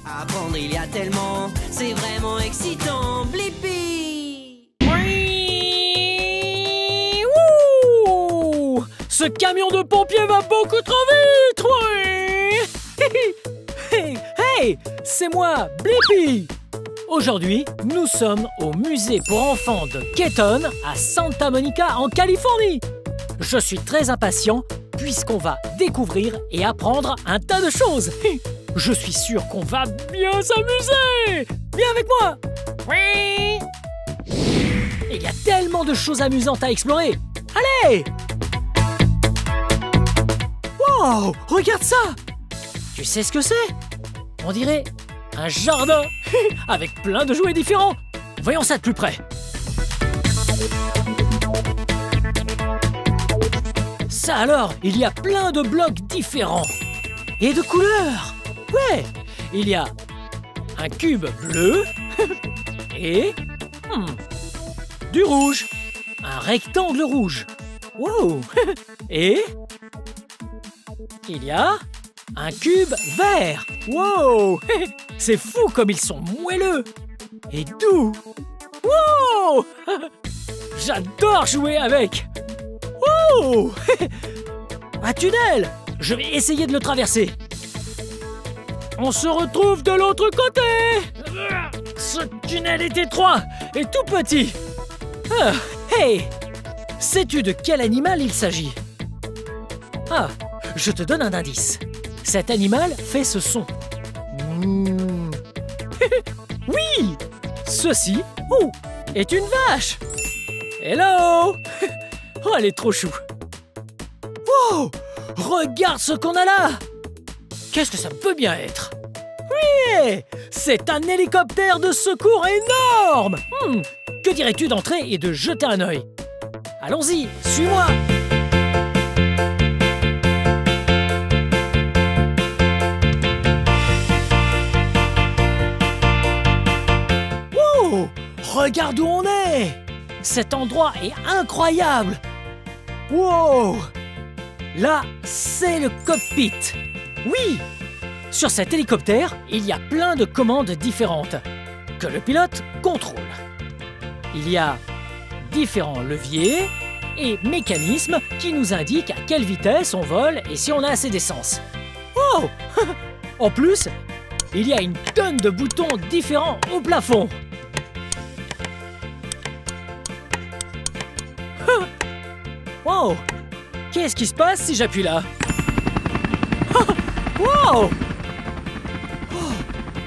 Apprendre, il y a tellement, c'est vraiment excitant. Blippi! Oui! Wouh! Ce camion de pompiers va beaucoup trop vite! Oui! Hey, hey! C'est moi, Blippi! Aujourd'hui, nous sommes au musée pour enfants de Keaton à Santa Monica en Californie. Je suis très impatient puisqu'on va découvrir et apprendre un tas de choses. Je suis sûr qu'on va bien s'amuser. Viens avec moi. Oui. Il y a tellement de choses amusantes à explorer. Allez. Wow, regarde ça. Tu sais ce que c'est? On dirait un jardin avec plein de jouets différents. Voyons ça de plus près. Ça alors, il y a plein de blocs différents. Et de couleurs. Ouais, il y a un cube bleu et du rouge. Un rectangle rouge. Wow. Et il y a un cube vert. Wow. C'est fou comme ils sont moelleux et doux. Wow. J'adore jouer avec. Wow. Un tunnel. Je vais essayer de le traverser. On se retrouve de l'autre côté. Ce tunnel est étroit et tout petit. Ah, hey. Sais-tu de quel animal il s'agit? Ah, je te donne un indice. Cet animal fait ce son. Oui. Ceci est une vache. Hello. Oh, elle est trop chou. Wow. Regarde ce qu'on a là. Qu'est-ce que ça peut bien être? Oui, c'est un hélicoptère de secours énorme. Que dirais-tu d'entrer et de jeter un œil? Allons-y, suis-moi. Wow, regarde où on est. Cet endroit est incroyable. Wow. Là, c'est le cockpit. Oui! Sur cet hélicoptère, il y a plein de commandes différentes que le pilote contrôle. Il y a différents leviers et mécanismes qui nous indiquent à quelle vitesse on vole et si on a assez d'essence. Oh! En plus, il y a une tonne de boutons différents au plafond. Wow! Qu'est-ce qui se passe si j'appuie là? Wow! Oh,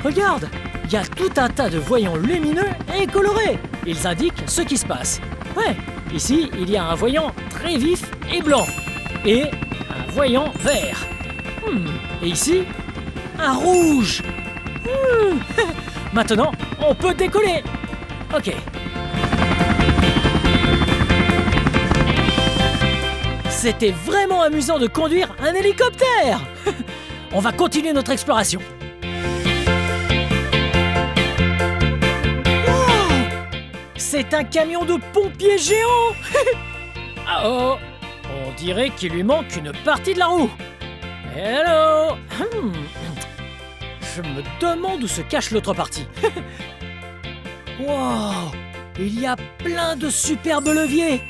regarde! Il y a tout un tas de voyants lumineux et colorés. Ils indiquent ce qui se passe. Ouais, ici, il y a un voyant très vif et blanc. Et un voyant vert. Et ici, un rouge. Maintenant, on peut décoller. Ok. C'était vraiment amusant de conduire un hélicoptère. On va continuer notre exploration. Wow! C'est un camion de pompiers géant. Oh, on dirait qu'il lui manque une partie de la roue. Hello. Je me demande où se cache l'autre partie. Wow! Il y a plein de superbes leviers.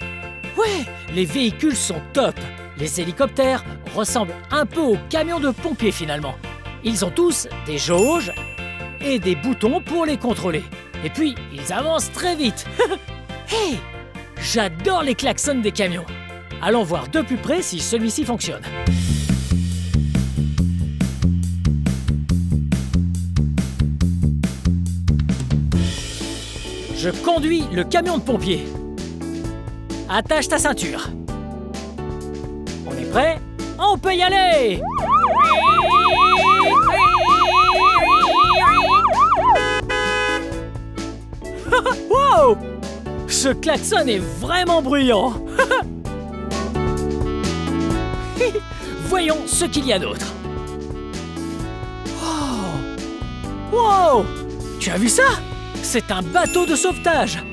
Ouais, les véhicules sont top. Les hélicoptères ressemblent un peu aux camions de pompiers finalement. Ils ont tous des jauges et des boutons pour les contrôler. Et puis, ils avancent très vite. Hey, j'adore les klaxons des camions. Allons voir de plus près si celui-ci fonctionne. Je conduis le camion de pompiers. Attache ta ceinture. On est prêt? On peut y aller! Wow! Ce klaxon est vraiment bruyant. Voyons ce qu'il y a d'autre. Oh. Wow! Tu as vu ça? C'est un bateau de sauvetage.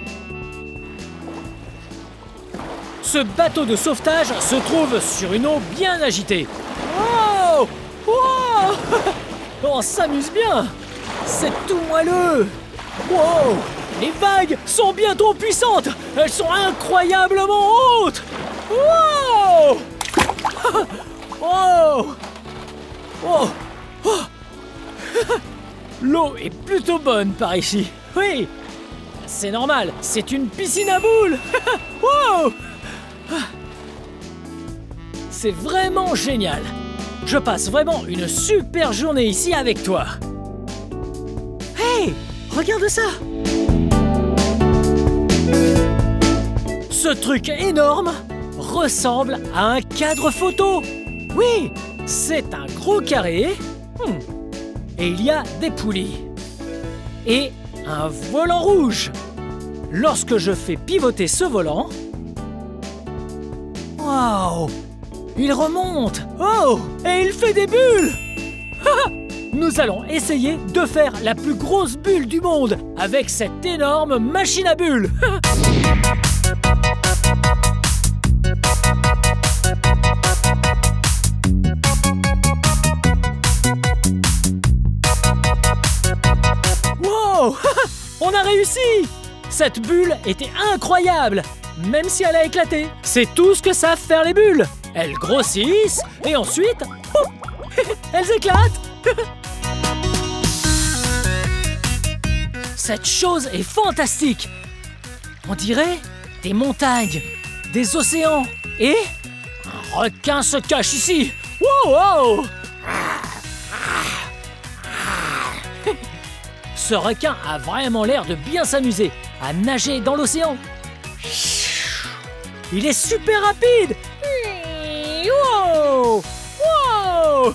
Ce bateau de sauvetage se trouve sur une eau bien agitée. Wow! Wow! On s'amuse bien. c'est tout moelleux. Wow! Les vagues sont bien trop puissantes. Elles sont incroyablement hautes. Wow! Oh! Oh! Oh! L'eau est plutôt bonne par ici. Oui! C'est normal, c'est une piscine à boules. Wow! C'est vraiment génial. Je passe vraiment une super journée ici avec toi. Hey! Regarde ça! Ce truc énorme ressemble à un cadre photo. Oui, c'est un gros carré. Et il y a des poulies. Et un volant rouge. Lorsque je fais pivoter ce volant... Waouh! Il remonte. Oh! Et il fait des bulles. Nous allons essayer de faire la plus grosse bulle du monde avec cette énorme machine à bulles. Wow! On a réussi! Cette bulle était incroyable, même si elle a éclaté. C'est tout ce que savent faire les bulles. Elles grossissent et ensuite, elles éclatent. Cette chose est fantastique. On dirait des montagnes, des océans et un requin se cache ici. Wow, wow! Ce requin a vraiment l'air de bien s'amuser à nager dans l'océan. Il est super rapide. Wow! Wow!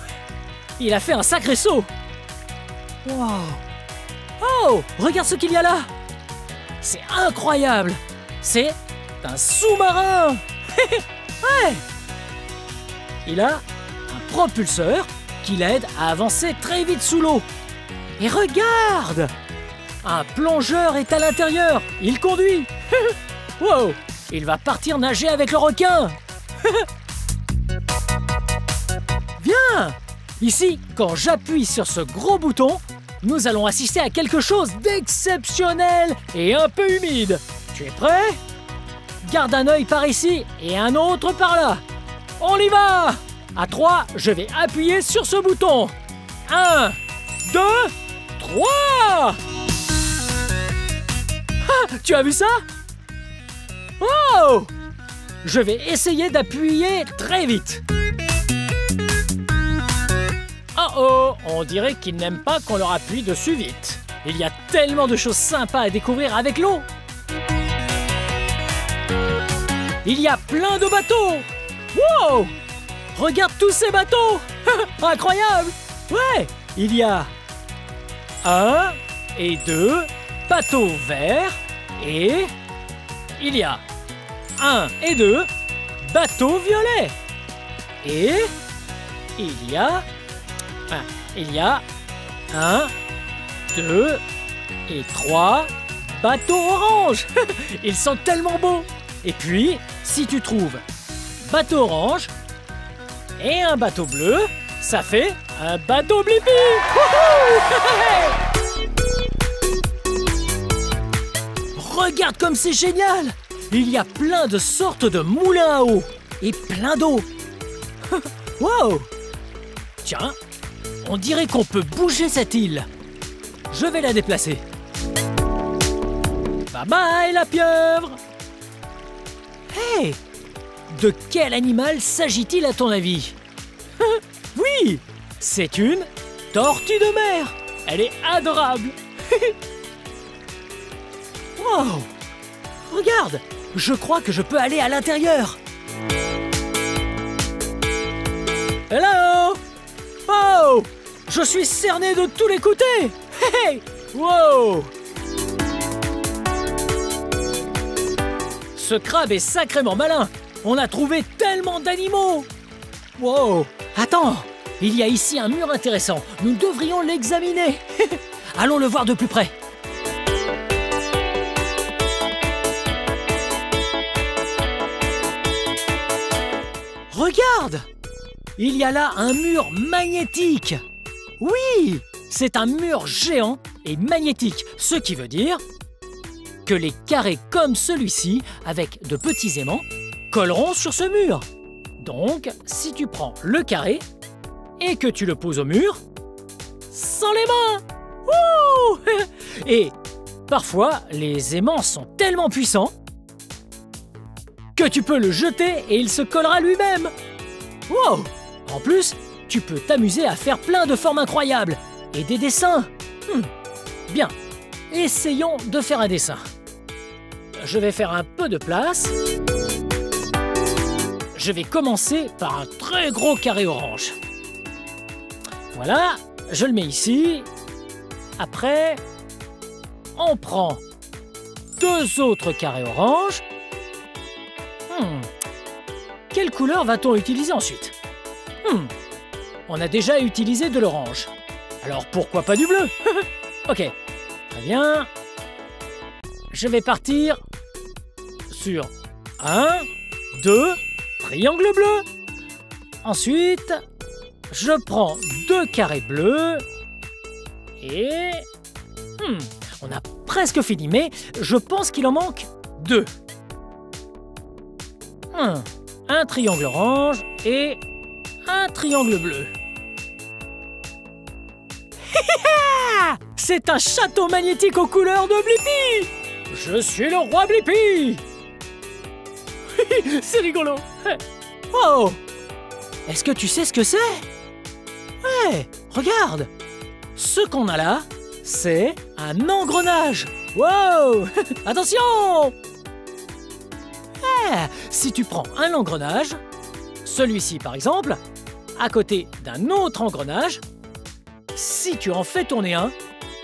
Il a fait un sacré saut. Wow! Oh! Regarde ce qu'il y a là. C'est incroyable. C'est un sous-marin. Ouais! Il a un propulseur qui l'aide à avancer très vite sous l'eau. Et regarde! Un plongeur est à l'intérieur. Il conduit. Wow! Il va partir nager avec le requin. Viens! Ici, quand j'appuie sur ce gros bouton, nous allons assister à quelque chose d'exceptionnel et un peu humide. Tu es prêt? Garde un œil par ici et un autre par là. On y va! À 3, je vais appuyer sur ce bouton. 1, 2, 3! Ah, tu as vu ça? Oh! Je vais essayer d'appuyer très vite. Oh, on dirait qu'ils n'aiment pas qu'on leur appuie dessus vite. Il y a tellement de choses sympas à découvrir avec l'eau. Il y a plein de bateaux. Wow! Regarde tous ces bateaux. Incroyable. Ouais, il y a 1 et 2 bateaux verts et il y a 1 et 2 bateaux violets. Et il y a 1, 2 et 3 bateaux orange. Ils sont tellement beaux. Et puis, si tu trouves bateau orange et un bateau bleu, ça fait un bateau Blippi. Regarde comme c'est génial. Il y a plein de sortes de moulins à eau et plein d'eau. Wow! Tiens, on dirait qu'on peut bouger cette île. Je vais la déplacer. Bye bye la pieuvre. Hey! De quel animal s'agit-il à ton avis? Oui! C'est une tortue de mer. Elle est adorable. Wow! Regarde! Je crois que je peux aller à l'intérieur. Hello! Oh! Je suis cerné de tous les côtés. Hey! Wow! Ce crabe est sacrément malin. On a trouvé tellement d'animaux. Wow! Attends! Il y a ici un mur intéressant. Nous devrions l'examiner. Allons le voir de plus près. Regarde! Il y a là un mur magnétique. Oui! c'est un mur géant et magnétique, ce qui veut dire que les carrés comme celui-ci, avec de petits aimants, colleront sur ce mur. Donc, si tu prends le carré et que tu le poses au mur, sans les mains, ouh et parfois, les aimants sont tellement puissants que tu peux le jeter et il se collera lui-même. Wow! En plus, tu peux t'amuser à faire plein de formes incroyables et des dessins. Bien, essayons de faire un dessin. Je vais faire un peu de place. Je vais commencer par un très gros carré orange. Voilà, je le mets ici. Après, on prend 2 autres carrés orange. Quelle couleur va-t-on utiliser ensuite? On a déjà utilisé de l'orange. Alors pourquoi pas du bleu? Ok, très bien. Je vais partir sur 1, 2, triangle bleu. Ensuite, je prends 2 carrés bleus. Et... on a presque fini, mais je pense qu'il en manque 2. Un triangle orange et un triangle bleu. C'est un château magnétique aux couleurs de Blippi! Je suis le roi Blippi! C'est rigolo! Oh! Est-ce que tu sais ce que c'est? Ouais, regarde! Ce qu'on a là, c'est un engrenage! Wow! Attention! Si tu prends un engrenage, celui-ci par exemple, à côté d'un autre engrenage, si tu en fais tourner un,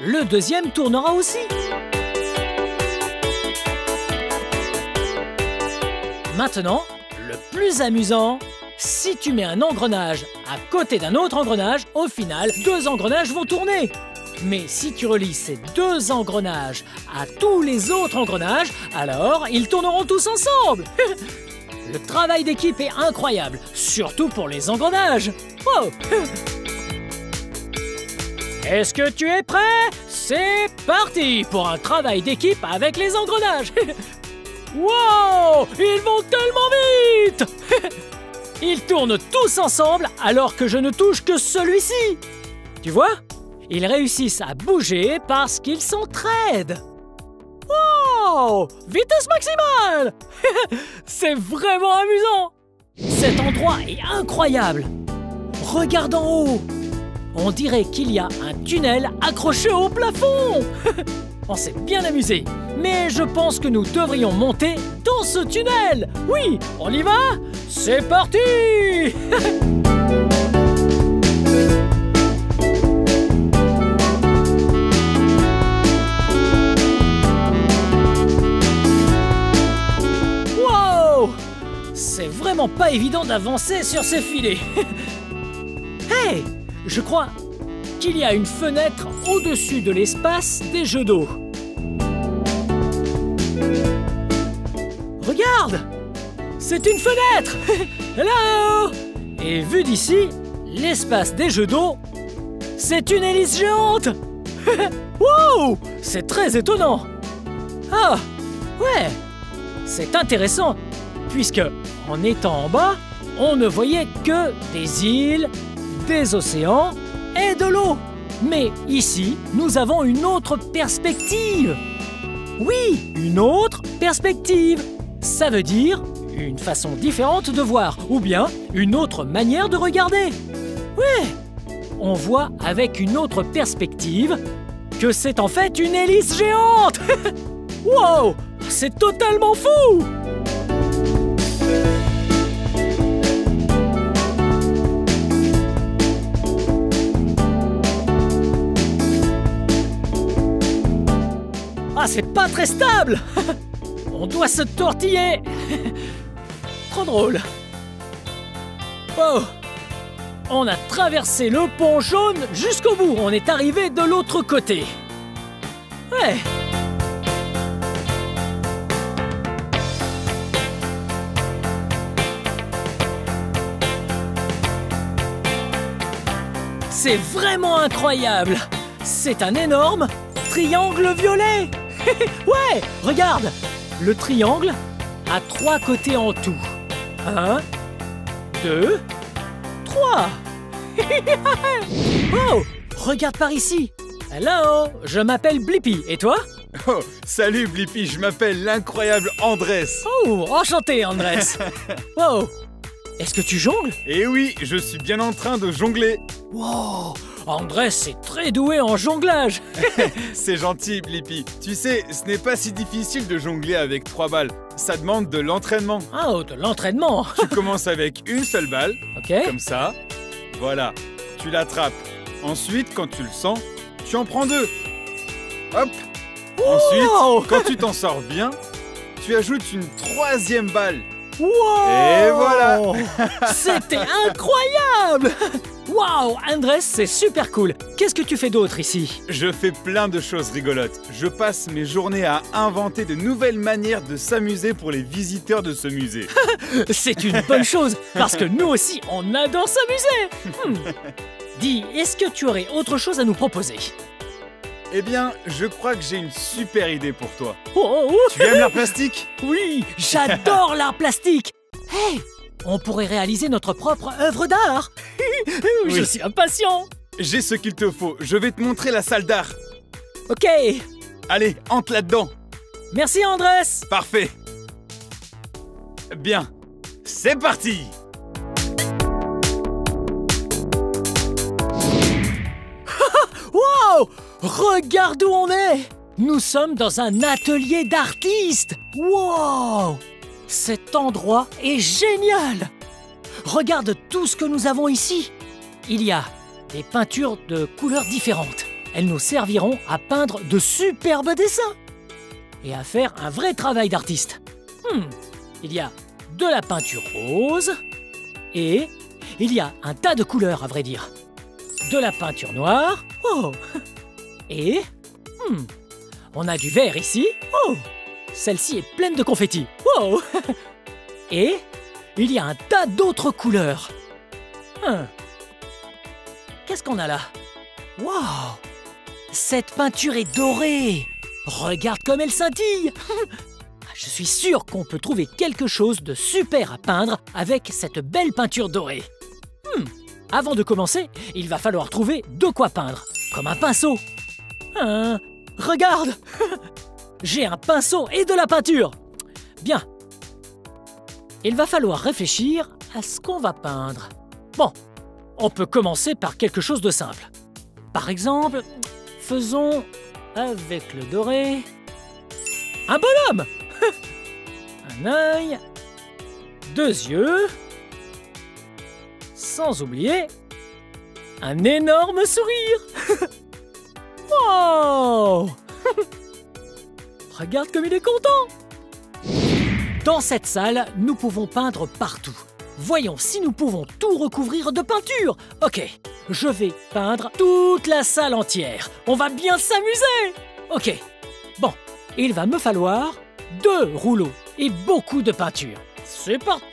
le deuxième tournera aussi. Maintenant, le plus amusant, si tu mets un engrenage à côté d'un autre engrenage, au final, 2 engrenages vont tourner. Mais si tu relis ces 2 engrenages à tous les autres engrenages, alors ils tourneront tous ensemble. Le travail d'équipe est incroyable, surtout pour les engrenages. Wow. Est-ce que tu es prêt? C'est parti pour un travail d'équipe avec les engrenages. Wow! Ils vont tellement vite. Ils tournent tous ensemble alors que je ne touche que celui-ci. Tu vois? Ils réussissent à bouger parce qu'ils s'entraident. Wow! Vitesse maximale! C'est vraiment amusant! Cet endroit est incroyable! Regarde en haut! On dirait qu'il y a un tunnel accroché au plafond! On s'est bien amusé, mais je pense que nous devrions monter dans ce tunnel! Oui, on y va? C'est parti! C'est vraiment pas évident d'avancer sur ces filets. Hey! Je crois qu'il y a une fenêtre au-dessus de l'espace des jeux d'eau. Regarde! C'est une fenêtre! Hello! Et vu d'ici, l'espace des jeux d'eau, c'est une hélice géante! Wow! C'est très étonnant! Ah! Ouais! C'est intéressant, puisque, en étant en bas, on ne voyait que des îles, des océans et de l'eau. Mais ici, nous avons une autre perspective. Oui, une autre perspective. Ça veut dire une façon différente de voir, ou bien une autre manière de regarder. Ouais, on voit avec une autre perspective que c'est en fait une hélice géante. Wow, c'est totalement fou! Ah, c'est pas très stable! On doit se tortiller! Trop drôle! Oh! On a traversé le pont jaune jusqu'au bout. On est arrivé de l'autre côté. Ouais! C'est vraiment incroyable! c'est un énorme triangle violet. Ouais, regarde, le triangle a 3 côtés en tout. 1, 2, 3. Oh, regarde par ici. Hello, je m'appelle Blippi, et toi? Oh, salut Blippi, je m'appelle l'incroyable Andrés. Oh, enchanté Andrés. Wow, est-ce que tu jongles? Eh oui, je suis bien en train de jongler. Wow, Andrés est très doué en jonglage. C'est gentil Blippi. Tu sais, ce n'est pas si difficile de jongler avec 3 balles. Ça demande de l'entraînement. Oh, de l'entraînement. Tu commences avec une seule balle, Ok. comme ça. Voilà, tu l'attrapes. Ensuite, quand tu le sens, tu en prends 2. Hop. Wow. Ensuite, quand tu t'en sors bien, tu ajoutes une 3e balle. Wow. Et voilà. C'était incroyable. Wow, Andrés, c'est super cool. Qu'est-ce que tu fais d'autre ici? Je fais plein de choses rigolotes. Je passe mes journées à inventer de nouvelles manières de s'amuser pour les visiteurs de ce musée. C'est une bonne chose, parce que nous aussi, on adore s'amuser. Dis, est-ce que tu aurais autre chose à nous proposer? Eh bien, je crois que j'ai une super idée pour toi. Oh, Tu aimes l'art plastique? oui, j'adore l'art plastique. Hey, on pourrait réaliser notre propre œuvre d'art. Je Oui. suis impatient. J'ai ce qu'il te faut. Je vais te montrer la salle d'art. Ok, Allez, entre là-dedans. merci Andrés. Parfait. Bien, c'est parti. Wow, regarde où on est. Nous sommes dans un atelier d'artistes. Wow, cet endroit est génial. Regarde tout ce que nous avons ici. Il y a des peintures de couleurs différentes. Elles nous serviront à peindre de superbes dessins et à faire un vrai travail d'artiste. Il y a de la peinture rose et il y a un tas de couleurs, à vrai dire. De la peinture noire. Oh. Et on a du vert ici. Oh. Celle-ci est pleine de confettis. Wow. Et il y a un tas d'autres couleurs. Qu'est-ce qu'on a là? Wow. Cette peinture est dorée. Regarde comme elle scintille. Je suis sûr qu'on peut trouver quelque chose de super à peindre avec cette belle peinture dorée. Avant de commencer, il va falloir trouver de quoi peindre, comme un pinceau. Regarde. J'ai un pinceau et de la peinture. Bien. Il va falloir réfléchir à ce qu'on va peindre. Bon, on peut commencer par quelque chose de simple. Par exemple, faisons avec le doré un bonhomme. Un œil, 2 yeux, sans oublier un énorme sourire. Wow. Regarde comme il est content. Dans cette salle, nous pouvons peindre partout. Voyons si nous pouvons tout recouvrir de peinture. Ok, je vais peindre toute la salle entière. On va bien s'amuser. Ok, bon, il va me falloir 2 rouleaux et beaucoup de peinture. C'est parti.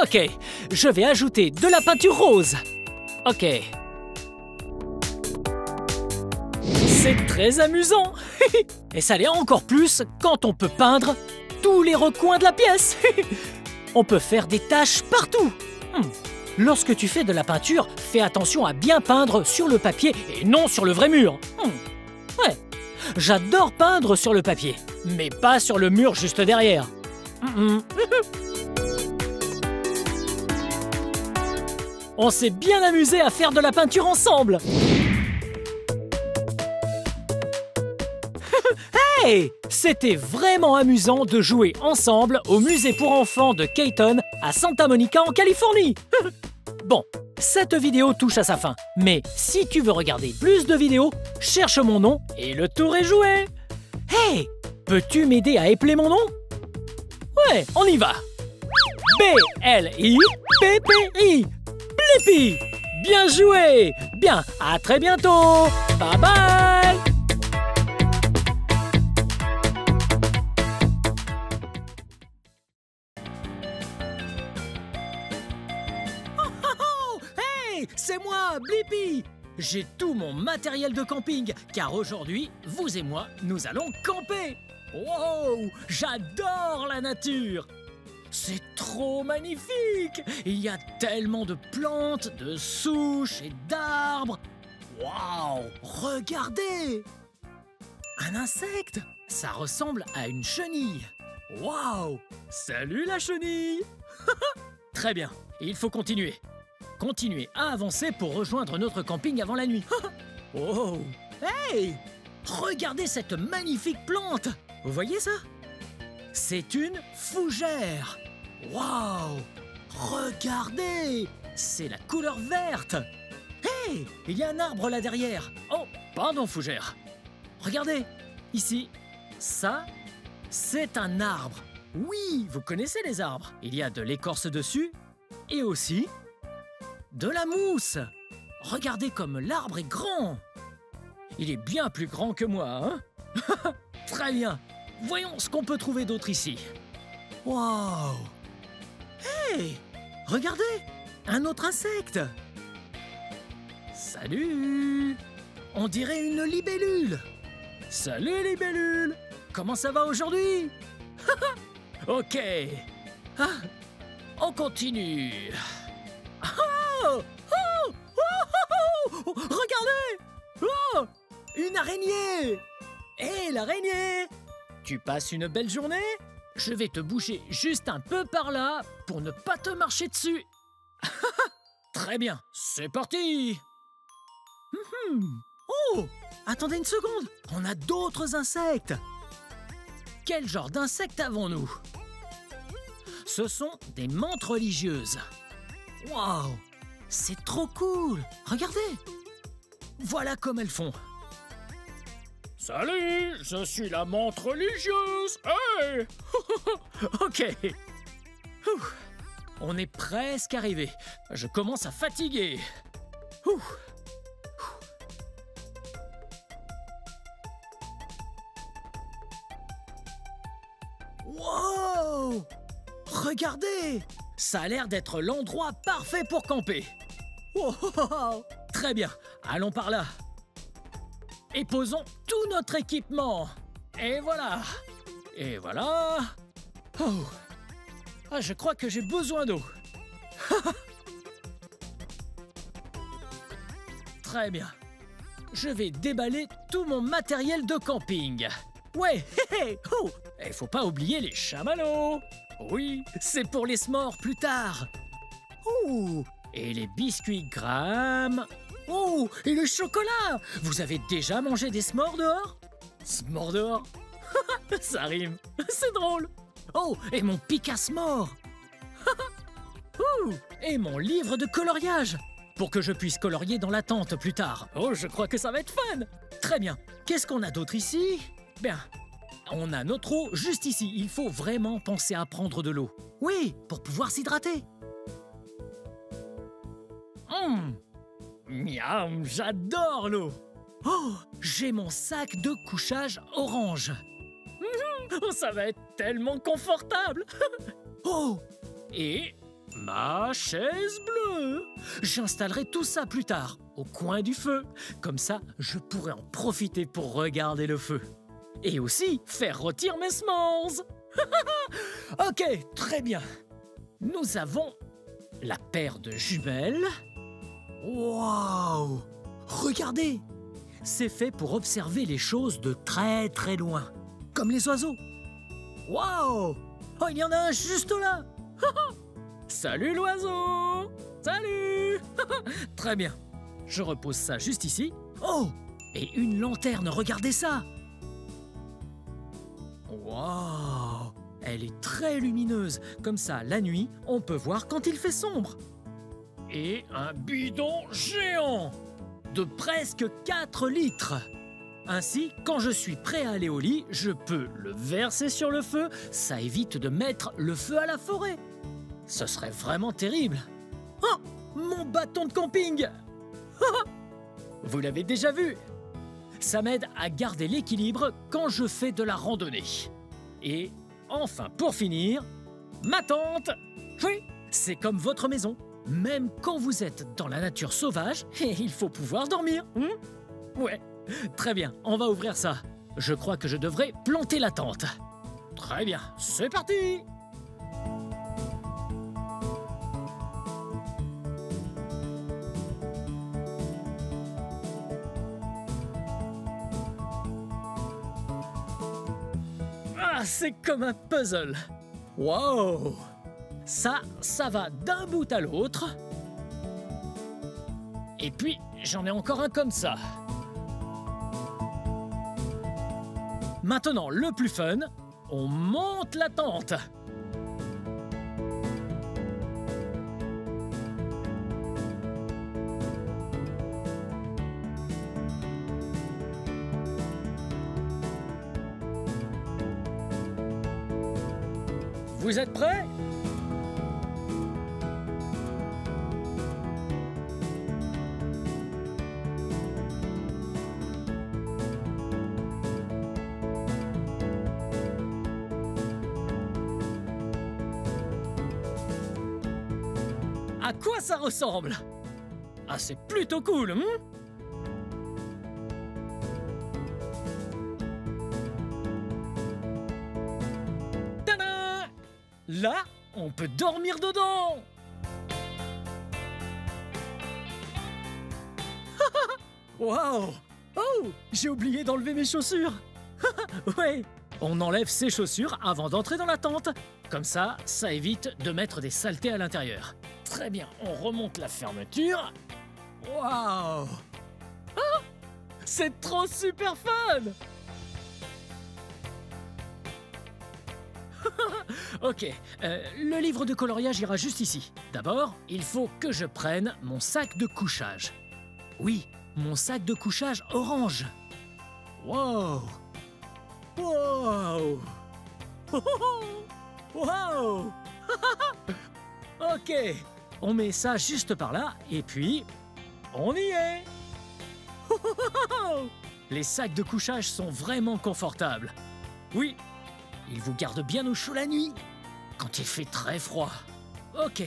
Ok, je vais ajouter de la peinture rose. Ok. C'est très amusant. Et ça l'est encore plus quand on peut peindre tous les recoins de la pièce. On peut faire des taches partout. Lorsque tu fais de la peinture, fais attention à bien peindre sur le papier et non sur le vrai mur. Ouais, j'adore peindre sur le papier, mais pas sur le mur juste derrière. On s'est bien amusé à faire de la peinture ensemble. Hey! C'était vraiment amusant de jouer ensemble au musée pour enfants de Cayton à Santa Monica en Californie. Bon, cette vidéo touche à sa fin, mais si tu veux regarder plus de vidéos, cherche mon nom et le tour est joué. Hey! Peux-tu m'aider à épeler mon nom? Ouais, on y va. B-L-I-P-P-I. Blippi. Bien joué! Bien, à très bientôt! Bye bye! Oh, hey, c'est moi, Blippi! J'ai tout mon matériel de camping, car aujourd'hui, vous et moi, nous allons camper! Wow! J'adore la nature! C'est trop magnifique! Il y a tellement de plantes, de souches et d'arbres! Waouh! Regardez! Un insecte! Ça ressemble à une chenille! Waouh! Salut la chenille! Très bien, il faut continuer. Continuez à avancer pour rejoindre notre camping avant la nuit. Oh! Hey! Regardez cette magnifique plante! Vous voyez ça? C'est une fougère! Waouh! Regardez! C'est la couleur verte! Hey! Il y a un arbre là derrière! Oh! Pardon, fougère! Regardez! Ici, ça, c'est un arbre! Oui! Vous connaissez les arbres! Il y a de l'écorce dessus et aussi de la mousse! Regardez comme l'arbre est grand! Il est bien plus grand que moi, hein? Très bien! Voyons ce qu'on peut trouver d'autre ici. Waouh! Hey! Regardez! Un autre insecte! Salut! On dirait une libellule! Salut libellule! Comment ça va aujourd'hui? Ok! Ah, on continue! Oh! Oh! Oh! Oh! Regardez! Oh! Une araignée! Hé, l'araignée! Tu passes une belle journée? Je vais te bouger juste un peu par là pour ne pas te marcher dessus. Très bien, c'est parti! Oh! Attendez une seconde! On a d'autres insectes! Quel genre d'insectes avons-nous? Ce sont des menthes religieuses. Waouh! C'est trop cool! Regardez! Voilà comme elles font. Salut, je suis la menthe religieuse. Hey! Ok. Ouh. On est presque arrivé. Je commence à fatiguer. Ouh. Wow! Regardez! Ça a l'air d'être l'endroit parfait pour camper. Wow! Très bien, allons par là. Et posons tout notre équipement. Et voilà. Et voilà. Oh. Ah, je crois que j'ai besoin d'eau. Très bien. Je vais déballer tout mon matériel de camping. Ouais, hé, hé, oh. Et faut pas oublier les chamallows. Oui, c'est pour les s'mores plus tard. Oh. Et les biscuits Graham. Oh, et le chocolat! Vous avez déjà mangé des s'mores dehors? S'mores dehors? Ça rime, c'est drôle! Oh, et mon pic à s'mores! Et mon livre de coloriage! Pour que je puisse colorier dans la tente plus tard. Oh, je crois que ça va être fun! Très bien, qu'est-ce qu'on a d'autre ici? Bien, on a notre eau juste ici. Il faut vraiment penser à prendre de l'eau. Oui, pour pouvoir s'hydrater. Miam, j'adore l'eau! Oh, j'ai mon sac de couchage orange. Ça va être tellement confortable. Oh, et ma chaise bleue. J'installerai tout ça plus tard, au coin du feu. Comme ça, je pourrai en profiter pour regarder le feu. Et aussi faire rôtir mes s'mores. Ok, très bien. Nous avons la paire de jumelles. Waouh! Regardez! C'est fait pour observer les choses de très très loin, comme les oiseaux. Waouh! Oh, il y en a un juste là! Salut l'oiseau! Salut! Très bien. Je repose ça juste ici. Oh! Et une lanterne, regardez ça! Waouh! Elle est très lumineuse. Comme ça, la nuit, on peut voir quand il fait sombre. Et un bidon géant de presque 4 litres. Ainsi, quand je suis prêt à aller au lit, je peux le verser sur le feu. Ça évite de mettre le feu à la forêt. Ce serait vraiment terrible. Oh! mon bâton de camping. Vous l'avez déjà vu. Ça m'aide à garder l'équilibre quand je fais de la randonnée. Et enfin, pour finir, ma tente. Oui, c'est comme votre maison. Même quand vous êtes dans la nature sauvage, il faut pouvoir dormir. Ouais, très bien, on va ouvrir ça. Je crois que je devrais planter la tente. Très bien, c'est parti! Ah, c'est comme un puzzle. Wow! Ça va d'un bout à l'autre. Et puis, j'en ai encore un comme ça. Maintenant, le plus fun, on monte la tente. Vous êtes prêts? À quoi ça ressemble? Ah, c'est plutôt cool, Tada! Là, on peut dormir dedans. Waouh! Oh, j'ai oublié d'enlever mes chaussures. Ouais, on enlève ses chaussures avant d'entrer dans la tente. Comme ça, ça évite de mettre des saletés à l'intérieur. Très bien, on remonte la fermeture. Waouh! Ah, c'est trop super fun! Ok, le livre de coloriage ira juste ici. D'abord, il faut que je prenne mon sac de couchage. Oui, mon sac de couchage orange. Wow! Wow! Wow! Ok, on met ça juste par là, et puis, on y est! Les sacs de couchage sont vraiment confortables. Oui, ils vous gardent bien au chaud la nuit, quand il fait très froid. Ok,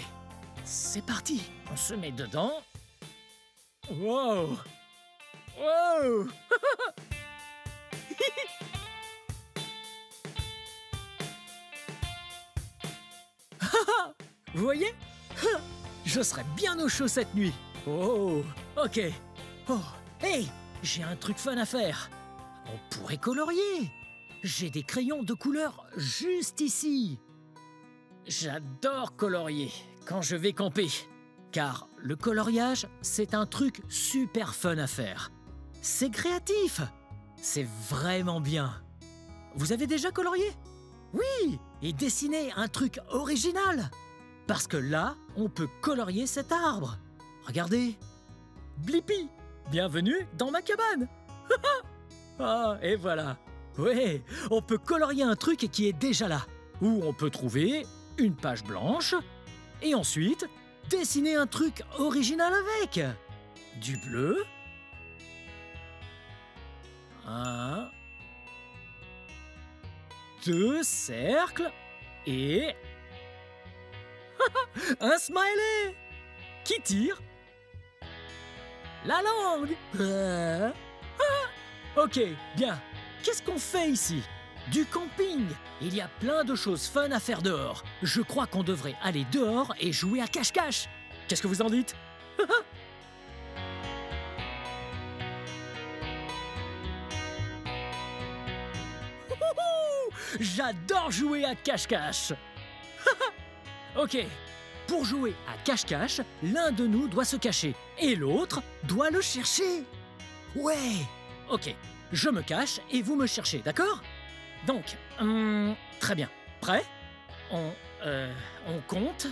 c'est parti, on se met dedans. Wow! Wow! Vous voyez? Je serai bien au chaud cette nuit. Oh, ok. Oh, hey, j'ai un truc fun à faire. On pourrait colorier. J'ai des crayons de couleur juste ici. J'adore colorier quand je vais camper. Car le coloriage, c'est un truc super fun à faire. C'est créatif. C'est vraiment bien. Vous avez déjà colorié? Oui, et dessiner un truc original. Parce que là, on peut colorier cet arbre. Regardez. Blippi, bienvenue dans ma cabane. Ah, et voilà. Ouais, on peut colorier un truc qui est déjà là. Ou on peut trouver une page blanche et ensuite dessiner un truc original avec. Du bleu. Un. 2 cercles et un smiley qui tire la langue. Ok, bien. Qu'est-ce qu'on fait ici? Du camping. Il y a plein de choses fun à faire dehors. Je crois qu'on devrait aller dehors et jouer à cache-cache. Qu'est-ce que vous en dites? J'adore jouer à cache-cache. Ok, pour jouer à cache-cache, l'un de nous doit se cacher et l'autre doit le chercher. Ouais. Ok, je me cache et vous me cherchez, d'accord? Donc, très bien. Prêt? On compte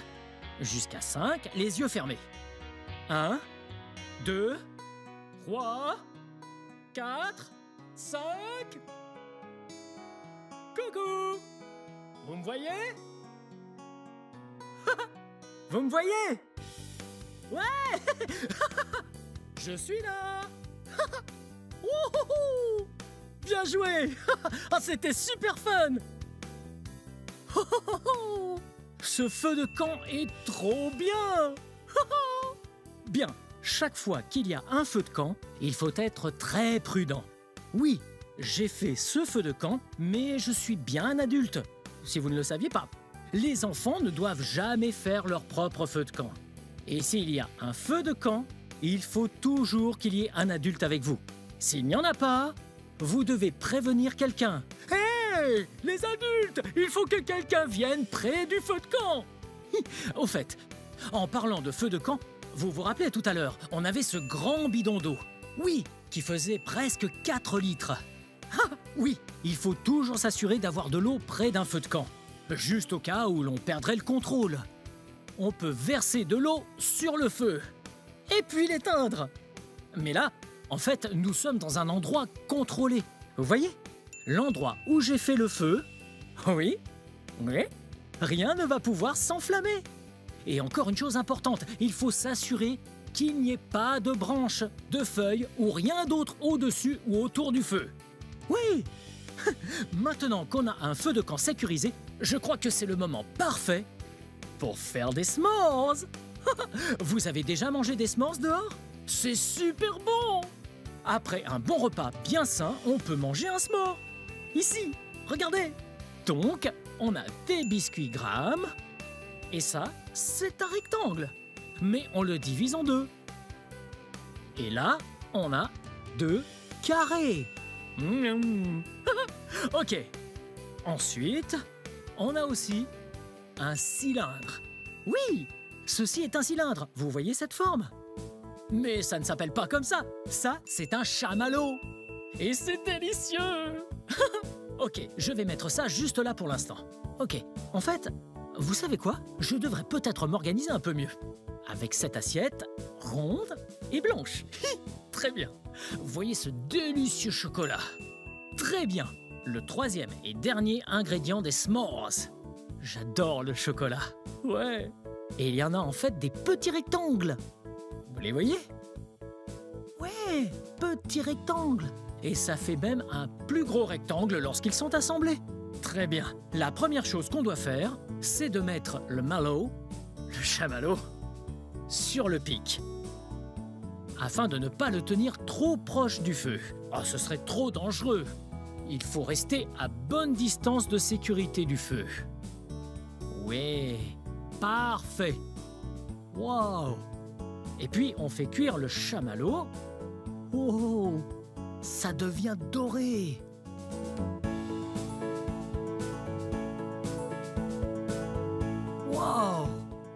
jusqu'à 5, les yeux fermés. 1, 2, 3, 4, 5... Coucou! Vous me voyez? Vous me voyez? Ouais. Je suis là. Wouhou. Bien joué. Ah, c'était super fun. Ce feu de camp est trop bien. Bien, chaque fois qu'il y a un feu de camp, il faut être très prudent. Oui, j'ai fait ce feu de camp, mais je suis bien un adulte. Si vous ne le saviez pas, les enfants ne doivent jamais faire leur propre feu de camp. Et s'il y a un feu de camp, il faut toujours qu'il y ait un adulte avec vous. S'il n'y en a pas, vous devez prévenir quelqu'un. Hey, les adultes, il faut que quelqu'un vienne près du feu de camp. Au fait, en parlant de feu de camp, vous vous rappelez tout à l'heure, on avait ce grand bidon d'eau. Oui, qui faisait presque 4 litres. Ah, oui, il faut toujours s'assurer d'avoir de l'eau près d'un feu de camp. Juste au cas où l'on perdrait le contrôle. On peut verser de l'eau sur le feu. Et puis l'éteindre. Mais là, en fait, nous sommes dans un endroit contrôlé. Vous voyez? L'endroit où j'ai fait le feu, oui, rien ne va pouvoir s'enflammer. Et encore une chose importante, il faut s'assurer qu'il n'y ait pas de branches, de feuilles ou rien d'autre au-dessus ou autour du feu. Oui. Maintenant qu'on a un feu de camp sécurisé, je crois que c'est le moment parfait pour faire des s'mores. Vous avez déjà mangé des s'mores dehors? C'est super bon. Après un bon repas bien sain, on peut manger un s'more. Ici, regardez. Donc, on a des biscuits Graham. Et ça, c'est un rectangle. Mais on le divise en deux. Et là, on a 2 carrés. Ok. Ensuite, on a aussi un cylindre. Oui, ceci est un cylindre. Vous voyez cette forme? Mais ça ne s'appelle pas comme ça. Ça, c'est un chamallow. Et c'est délicieux. Ok, je vais mettre ça juste là pour l'instant. Ok, en fait, vous savez quoi? Je devrais peut-être m'organiser un peu mieux. Avec cette assiette ronde et blanche. Très bien. Voyez ce délicieux chocolat. Très bien. Le 3e et dernier ingrédient des s'mores. J'adore le chocolat. Ouais. Et il y en a en fait des petits rectangles. Vous les voyez? Ouais, petits rectangles. Et ça fait même un plus gros rectangle lorsqu'ils sont assemblés. Très bien. La première chose qu'on doit faire, c'est de mettre le mallow, le chamallow, sur le pic. Afin de ne pas le tenir trop proche du feu. Oh, ce serait trop dangereux. Il faut rester à bonne distance de sécurité du feu. Ouais, parfait. Wow. Et puis, on fait cuire le chamallow. Oh, ça devient doré. Wow,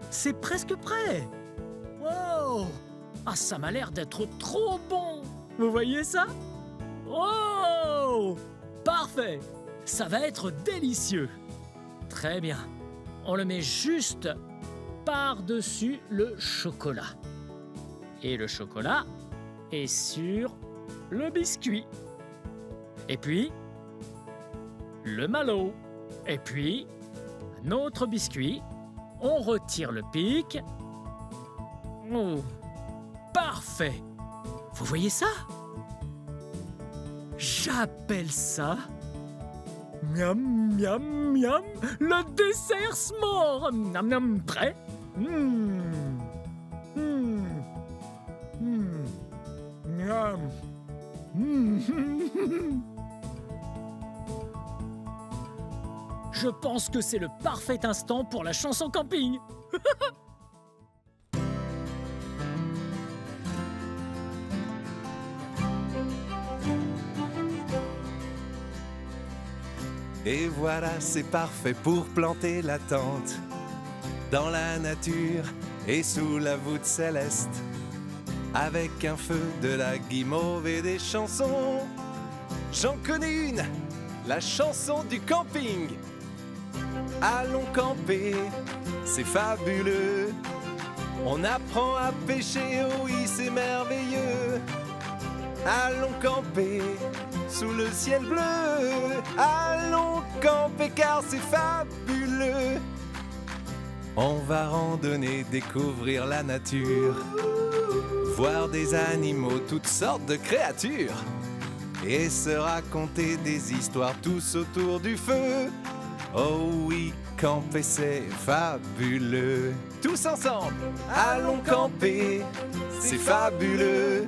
c'est presque prêt. Wow. Ah, ça m'a l'air d'être trop bon. Vous voyez ça? Wow. Parfait. Ça va être délicieux. Très bien. On le met juste par-dessus le chocolat. Et le chocolat est sur le biscuit. Et puis, le mallow. Et puis, un autre biscuit. On retire le pic. Oh, parfait. Vous voyez ça? J'appelle ça... Miam, miam, miam, le dessert s'more. Miam, miam, prêt? Miam. Je pense que c'est le parfait instant pour la chanson camping. Et voilà, c'est parfait pour planter la tente dans la nature et sous la voûte céleste, avec un feu, de la guimauve et des chansons. J'en connais une, la chanson du camping. Allons camper, c'est fabuleux. On apprend à pêcher, oh oui, c'est merveilleux. Allons camper sous le ciel bleu. Allons camper car c'est fabuleux. On va randonner, découvrir la nature, voir des animaux, toutes sortes de créatures, et se raconter des histoires tous autour du feu. Oh oui, camper c'est fabuleux. Tous ensemble, allons camper, c'est fabuleux.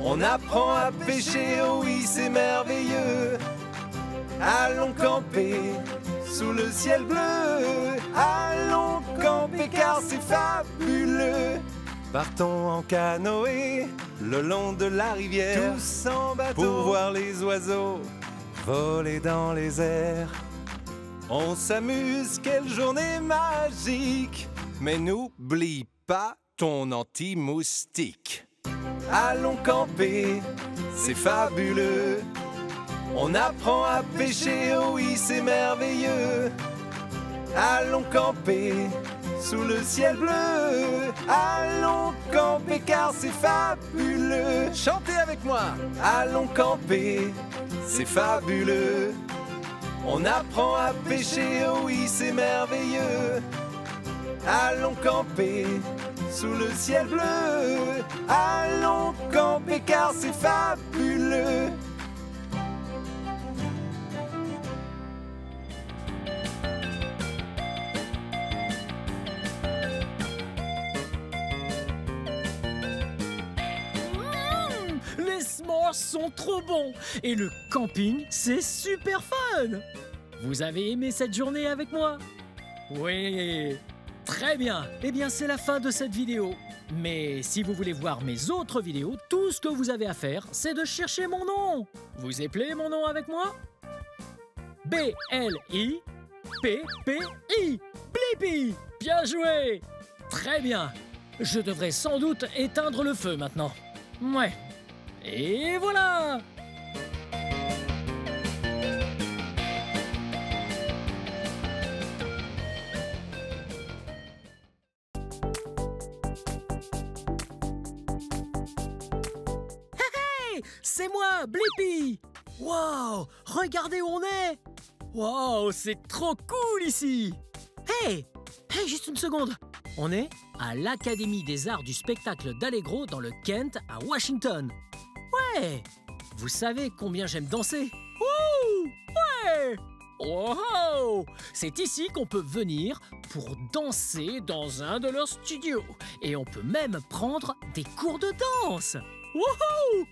On apprend à pêcher, oh oui, c'est merveilleux. Allons camper sous le ciel bleu. Allons camper car c'est fabuleux. Partons en canoë le long de la rivière, tous en bateau, pour voir les oiseaux voler dans les airs. On s'amuse, quelle journée magique. Mais n'oublie pas ton anti-moustique. Allons camper, c'est fabuleux. On apprend à pêcher, oh oui, c'est merveilleux. Allons camper sous le ciel bleu. Allons camper car c'est fabuleux. Chantez avec moi. Allons camper, c'est fabuleux. On apprend à pêcher, oh oui, c'est merveilleux. Allons camper sous le ciel bleu. Allons camper car c'est fabuleux. Les s'mores sont trop bons et le camping, c'est super fun. Vous avez aimé cette journée avec moi? Oui, très bien. Eh bien, c'est la fin de cette vidéo. Mais si vous voulez voir mes autres vidéos, tout ce que vous avez à faire, c'est de chercher mon nom. Vous appelez mon nom avec moi? B-L-I-P-P-I. Blippi. Bien joué. Très bien. Je devrais sans doute éteindre le feu maintenant. Ouais. Et voilà! Hey! C'est moi, Blippi! Wow! Regardez où on est! Wow! C'est trop cool ici! Hey! Hey, juste une seconde! On est à l'Académie des Arts du Spectacle d'Allegro dans le Kent, à Washington. Ouais! Vous savez combien j'aime danser? Wouh! Ouais! Wow! C'est ici qu'on peut venir pour danser dans un de leurs studios. Et on peut même prendre des cours de danse. Wouhou!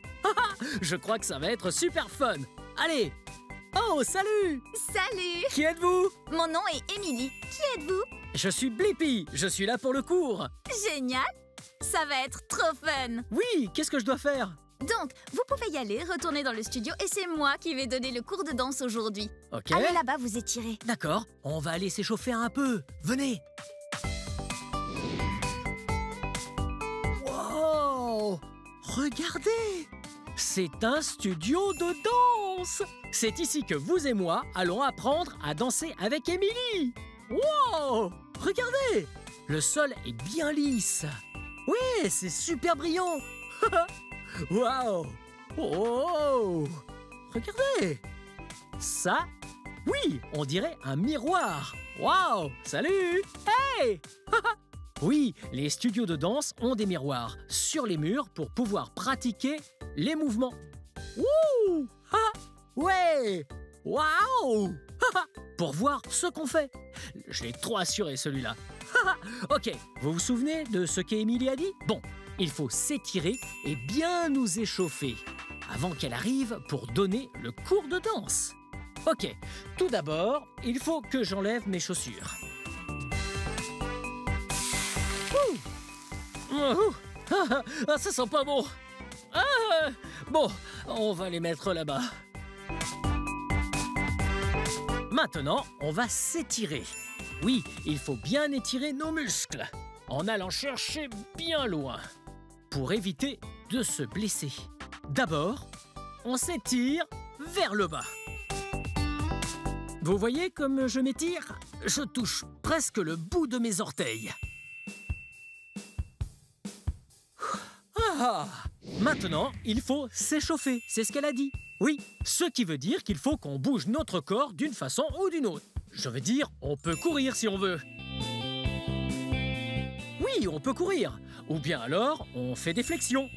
Je crois que ça va être super fun. Allez! Oh, salut! Salut! Qui êtes-vous? Mon nom est Émilie. Qui êtes-vous? Je suis Blippi. Je suis là pour le cours. Génial! Ça va être trop fun! Oui, qu'est-ce que je dois faire? Donc, vous pouvez y aller, retourner dans le studio et c'est moi qui vais donner le cours de danse aujourd'hui. Ok. Allez là-bas vous étirer. D'accord, on va aller s'échauffer un peu. Venez. Wow! Regardez! C'est un studio de danse! C'est ici que vous et moi allons apprendre à danser avec Émilie. Wow! Regardez! Le sol est bien lisse. Oui, c'est super brillant. Wow! Oh! Regardez! Ça, oui, on dirait un miroir. Wow! Salut! Hey! Oui, les studios de danse ont des miroirs sur les murs pour pouvoir pratiquer les mouvements. Wouh! Ouais! Waouh! Pour voir ce qu'on fait. Je l'ai trop assuré, celui-là. Ok, vous vous souvenez de ce qu'Émilie a dit? Bon, il faut s'étirer et bien nous échauffer avant qu'elle arrive pour donner le cours de danse. Ok, tout d'abord, il faut que j'enlève mes chaussures. Ah, ça sent pas bon. Ah, bon, on va les mettre là-bas. Maintenant, on va s'étirer. Oui, il faut bien étirer nos muscles en allant chercher bien loin pour éviter de se blesser. D'abord, on s'étire vers le bas. Vous voyez comme je m'étire? Je touche presque le bout de mes orteils. Ah, maintenant, il faut s'échauffer, c'est ce qu'elle a dit. Oui, ce qui veut dire qu'il faut qu'on bouge notre corps d'une façon ou d'une autre. Je veux dire, on peut courir si on veut. Oui, on peut courir. Ou bien alors, on fait des flexions.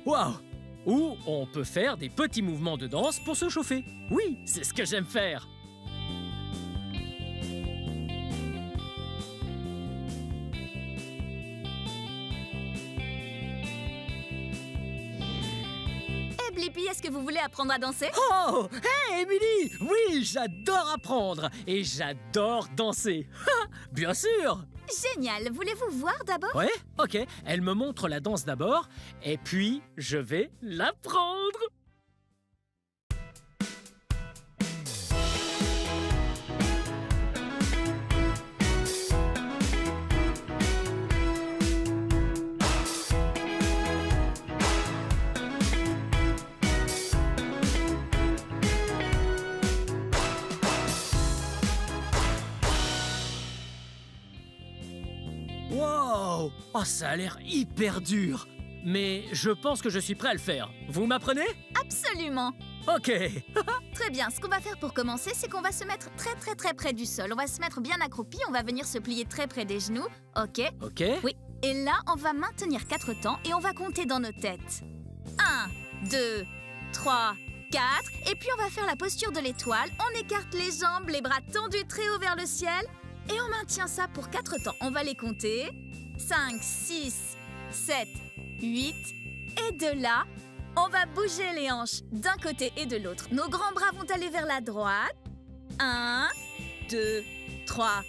Waouh! Ou on peut faire des petits mouvements de danse pour se chauffer. Oui, c'est ce que j'aime faire. Eh Blippi, est-ce que vous voulez apprendre à danser? Oh! Hey, Émilie! Oui, j'adore apprendre et j'adore danser. Bien sûr! Génial. Voulez-vous voir d'abord? Ouais, ok. Elle me montre la danse d'abord et puis je vais l'apprendre. Wow! Oh, ça a l'air hyper dur. Mais je pense que je suis prêt à le faire. Vous m'apprenez? Absolument. Ok. Très bien. Ce qu'on va faire pour commencer, c'est qu'on va se mettre très près du sol. On va se mettre bien accroupi. On va venir se plier très près des genoux. Ok? Ok. Oui. Et là, on va maintenir 4 temps et on va compter dans nos têtes. 1, 2, 3, 4. Et puis on va faire la posture de l'étoile. On écarte les jambes, les bras tendus très haut vers le ciel. Et on maintient ça pour 4 temps. On va les compter. 5, 6, 7, 8. Et de là, on va bouger les hanches d'un côté et de l'autre. Nos grands bras vont aller vers la droite. 1, 2, 3,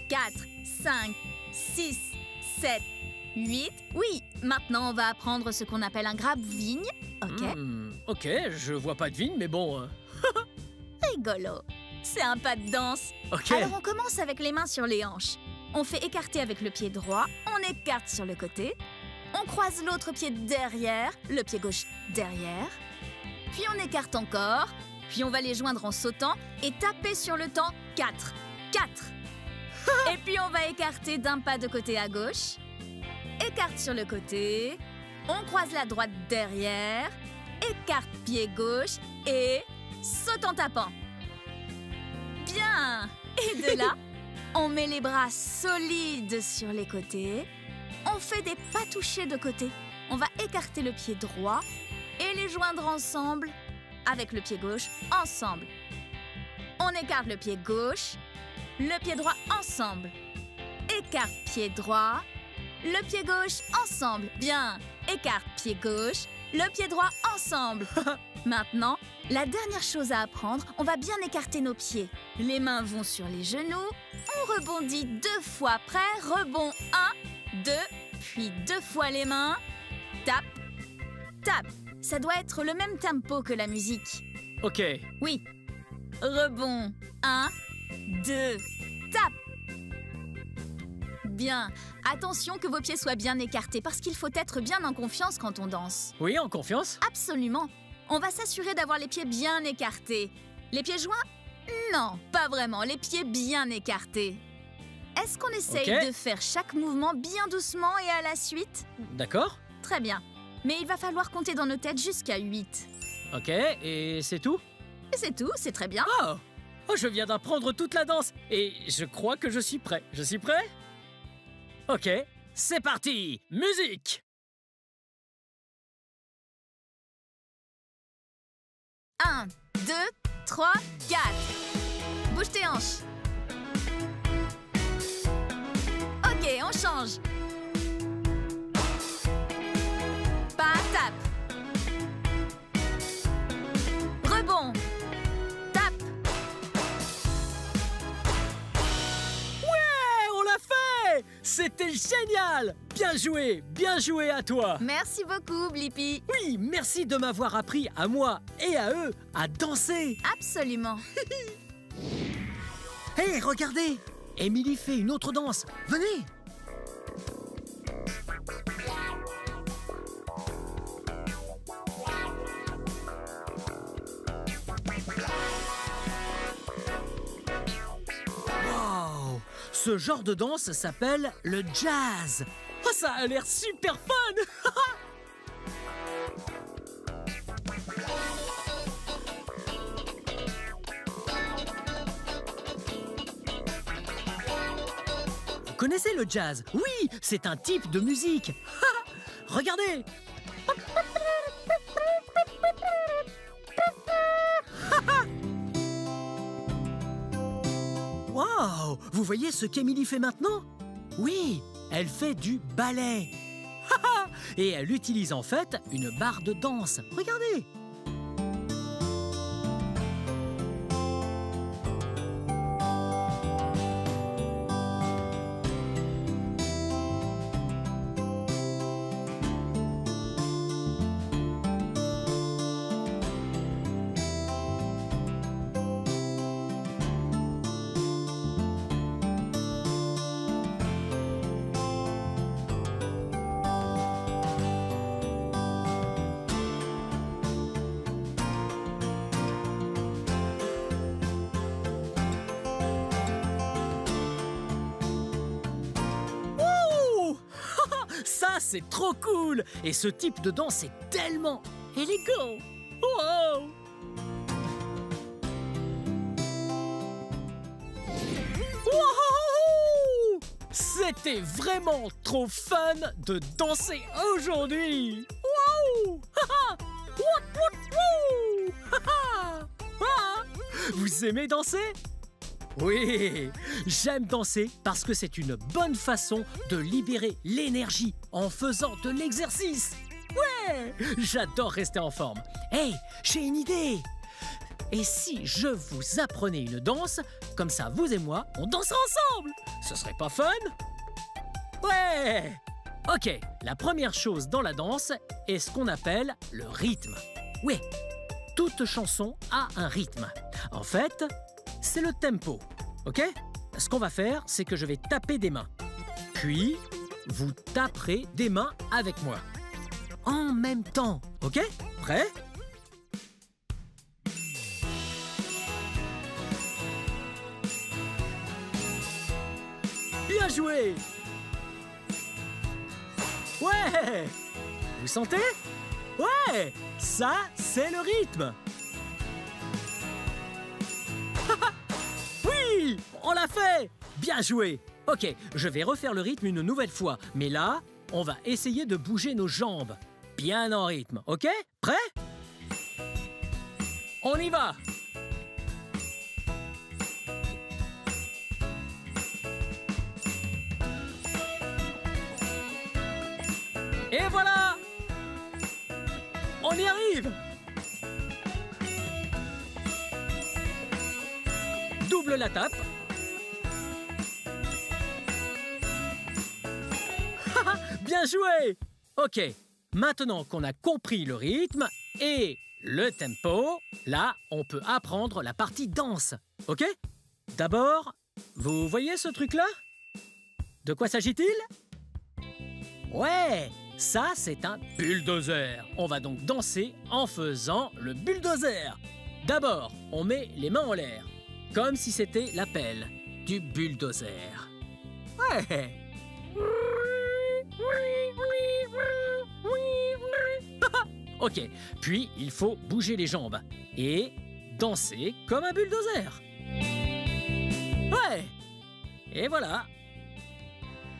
4, 5, 6, 7, 8. Oui, maintenant on va apprendre ce qu'on appelle un grappe-vigne. Ok? Ok, je vois pas de vigne, mais bon... Rigolo. C'est un pas de danse. Ok. Alors on commence avec les mains sur les hanches. On fait écarter avec le pied droit, on écarte sur le côté. On croise l'autre pied derrière, le pied gauche derrière. Puis on écarte encore. Puis on va les joindre en sautant et taper sur le temps 4. 4. Et puis on va écarter d'un pas de côté à gauche. Écarte sur le côté. On croise la droite derrière. Écarte pied gauche et saute en tapant. Bien! Et de là, on met les bras solides sur les côtés. On fait des pas touchés de côté. On va écarter le pied droit et les joindre ensemble avec le pied gauche ensemble. On écarte le pied gauche, le pied droit ensemble. Écarte pied droit, le pied gauche ensemble. Bien! Écarte pied gauche, le pied droit ensemble. Maintenant, la dernière chose à apprendre, on va bien écarter nos pieds. Les mains vont sur les genoux. On rebondit 2 fois. Prêt? Rebond 1, 2, puis 2 fois les mains. Tape, tape. Ça doit être le même tempo que la musique. Ok. Oui. Rebond 1, 2, tape. Bien. Attention que vos pieds soient bien écartés parce qu'il faut être bien en confiance quand on danse. Oui, en confiance? Absolument. On va s'assurer d'avoir les pieds bien écartés. Les pieds joints? Non, pas vraiment. Les pieds bien écartés. Est-ce qu'on essaye Ok. de faire chaque mouvement bien doucement et à la suite? D'accord. Très bien. Mais il va falloir compter dans nos têtes jusqu'à 8. Ok, et c'est tout? Et c'est tout, c'est très bien. Oh! Oh, je viens d'apprendre toute la danse et je crois que je suis prêt. Je suis prêt? Ok, c'est parti! Musique! 1, 2, 3, 4. Bouge tes hanches. Ok, on change. Pas, tape. Rebond. Tape. Ouais, on l'a fait! C'était génial! Bien joué à toi! Merci beaucoup, Blippi. Oui, merci de m'avoir appris à moi et à eux à danser! Absolument. Hé, regardez! Émilie fait une autre danse. Venez! Wow! Ce genre de danse s'appelle le jazz. Oh, ça a l'air super fun! connaissez le jazz? Oui, c'est un type de musique. Regardez. Waouh! Vous voyez ce qu'Émilie fait maintenant? Oui, elle fait du ballet. Et elle utilise en fait une barre de danse. Regardez. Ça, c'est trop cool! Et ce type de danse est tellement élégant! Wow! Wow! C'était vraiment trop fun de danser aujourd'hui! Wow! Vous aimez danser? Oui, j'aime danser parce que c'est une bonne façon de libérer l'énergie en faisant de l'exercice. Ouais, j'adore rester en forme. Hey, j'ai une idée. Et si je vous apprenais une danse, comme ça vous et moi, on danserait ensemble? Ce serait pas fun? Ouais. Ok, la première chose dans la danse est ce qu'on appelle le rythme. Oui, toute chanson a un rythme. En fait, c'est le tempo, ok? Ce qu'on va faire, c'est que je vais taper des mains. Puis, vous taperez des mains avec moi. En même temps, ok? Prêt? Bien joué! Ouais! Vous sentez? Ouais! Ça, c'est le rythme! Oui! On l'a fait! Bien joué! Ok, je vais refaire le rythme une nouvelle fois. Mais là, on va essayer de bouger nos jambes. Bien en rythme, ok? Prêt? On y va! Et voilà! On y arrive! Double la tape. Bien joué! Ok, maintenant qu'on a compris le rythme et le tempo, là, on peut apprendre la partie danse, ok? D'abord, vous voyez ce truc-là? De quoi s'agit-il? Ouais, ça, c'est un bulldozer. On va donc danser en faisant le bulldozer. D'abord, on met les mains en l'air, comme si c'était la pelle du bulldozer. Ouais. Ok, puis il faut bouger les jambes et danser comme un bulldozer. Ouais. Et voilà.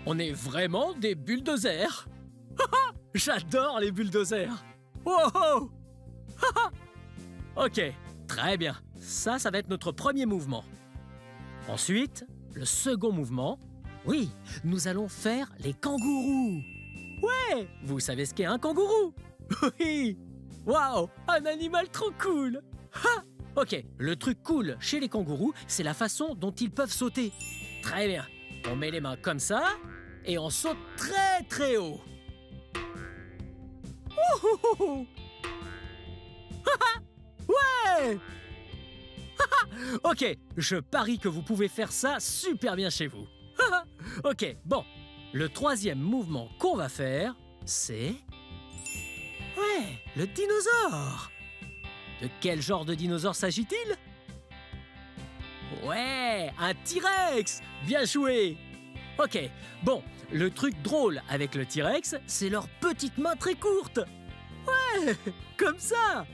On est vraiment des bulldozers. J'adore les bulldozers. Wow. Ok, très bien. Ça va être notre premier mouvement. Ensuite, le second mouvement. Oui, nous allons faire les kangourous. Ouais, vous savez ce qu'est un kangourou? Oui. Waouh, un animal trop cool. Ok, le truc cool chez les kangourous, c'est la façon dont ils peuvent sauter. Très bien. On met les mains comme ça et on saute très très haut. Ouais. Ok, je parie que vous pouvez faire ça super bien chez vous. Ok, bon. Le troisième mouvement qu'on va faire, c'est... Ouais, le dinosaure. De quel genre de dinosaure s'agit-il? Ouais, un T-Rex. Bien joué. Ok, bon, le truc drôle avec le T-Rex, c'est leurs petites mains très courtes. Ouais, comme ça.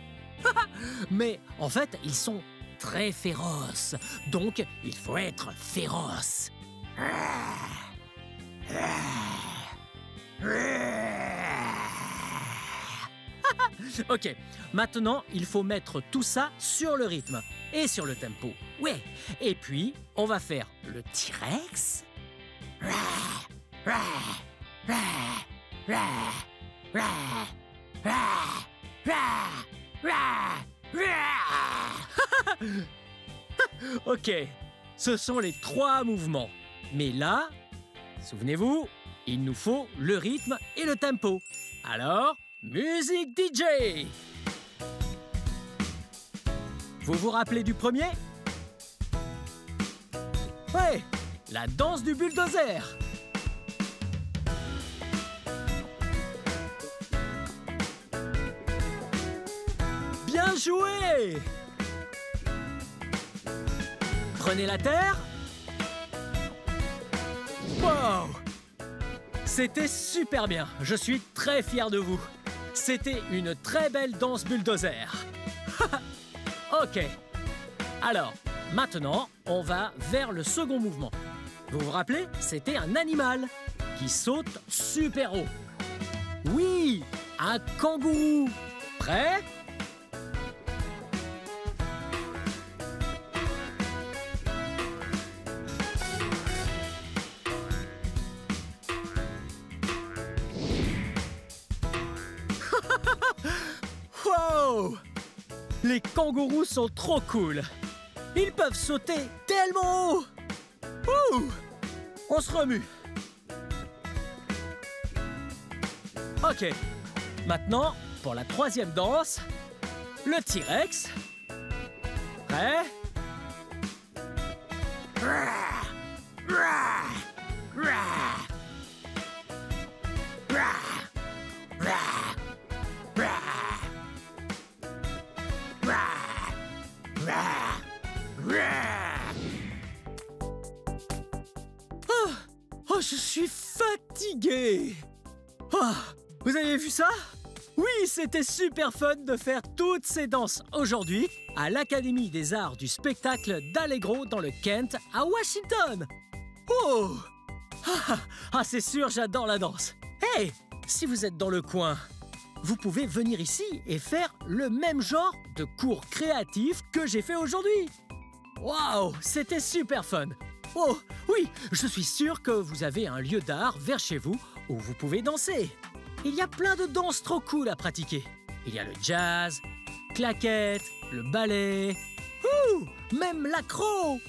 Mais en fait, ils sont très féroces. Donc, il faut être féroce. Ok, maintenant, il faut mettre tout ça sur le rythme et sur le tempo. Ouais, et puis, on va faire le T-Rex. Ok, ce sont les 3 mouvements. Mais là, souvenez-vous, il nous faut le rythme et le tempo. Alors, musique DJ! Vous vous rappelez du premier? Ouais, la danse du bulldozer. Bien joué! Prenez la terre. Wow! C'était super bien. Je suis très fier de vous. C'était une très belle danse bulldozer. Ok. Alors, maintenant, on va vers le second mouvement. Vous vous rappelez? C'était un animal qui saute super haut. Oui, un kangourou. Prêt? Wow! Les kangourous sont trop cool. Ils peuvent sauter tellement haut. Ouh! On se remue. Ok. Maintenant, pour la troisième danse, le T-Rex. Prêt? Oh, je suis fatigué. Oh, vous avez vu ça? Oui, c'était super fun de faire toutes ces danses aujourd'hui à l'Académie des Arts du Spectacle d'Allegro dans le Kent à Washington. Oh! C'est sûr, j'adore la danse. Hey, si vous êtes dans le coin, vous pouvez venir ici et faire le même genre de cours créatifs que j'ai fait aujourd'hui. Waouh, c'était super fun. Oh, oui, je suis sûr que vous avez un lieu d'art vers chez vous où vous pouvez danser. Il y a plein de danses trop cool à pratiquer. Il y a le jazz, claquette, le ballet, même l'accro.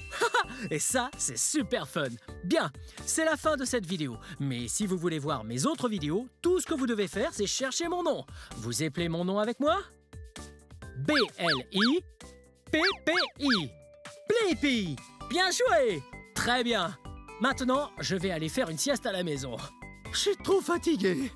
Et ça, c'est super fun. Bien, c'est la fin de cette vidéo. Mais si vous voulez voir mes autres vidéos, tout ce que vous devez faire, c'est chercher mon nom. Vous appelez mon nom avec moi? Blippi. Blippi. Bien joué. Très bien. Maintenant, je vais aller faire une sieste à la maison. Je suis trop fatigué.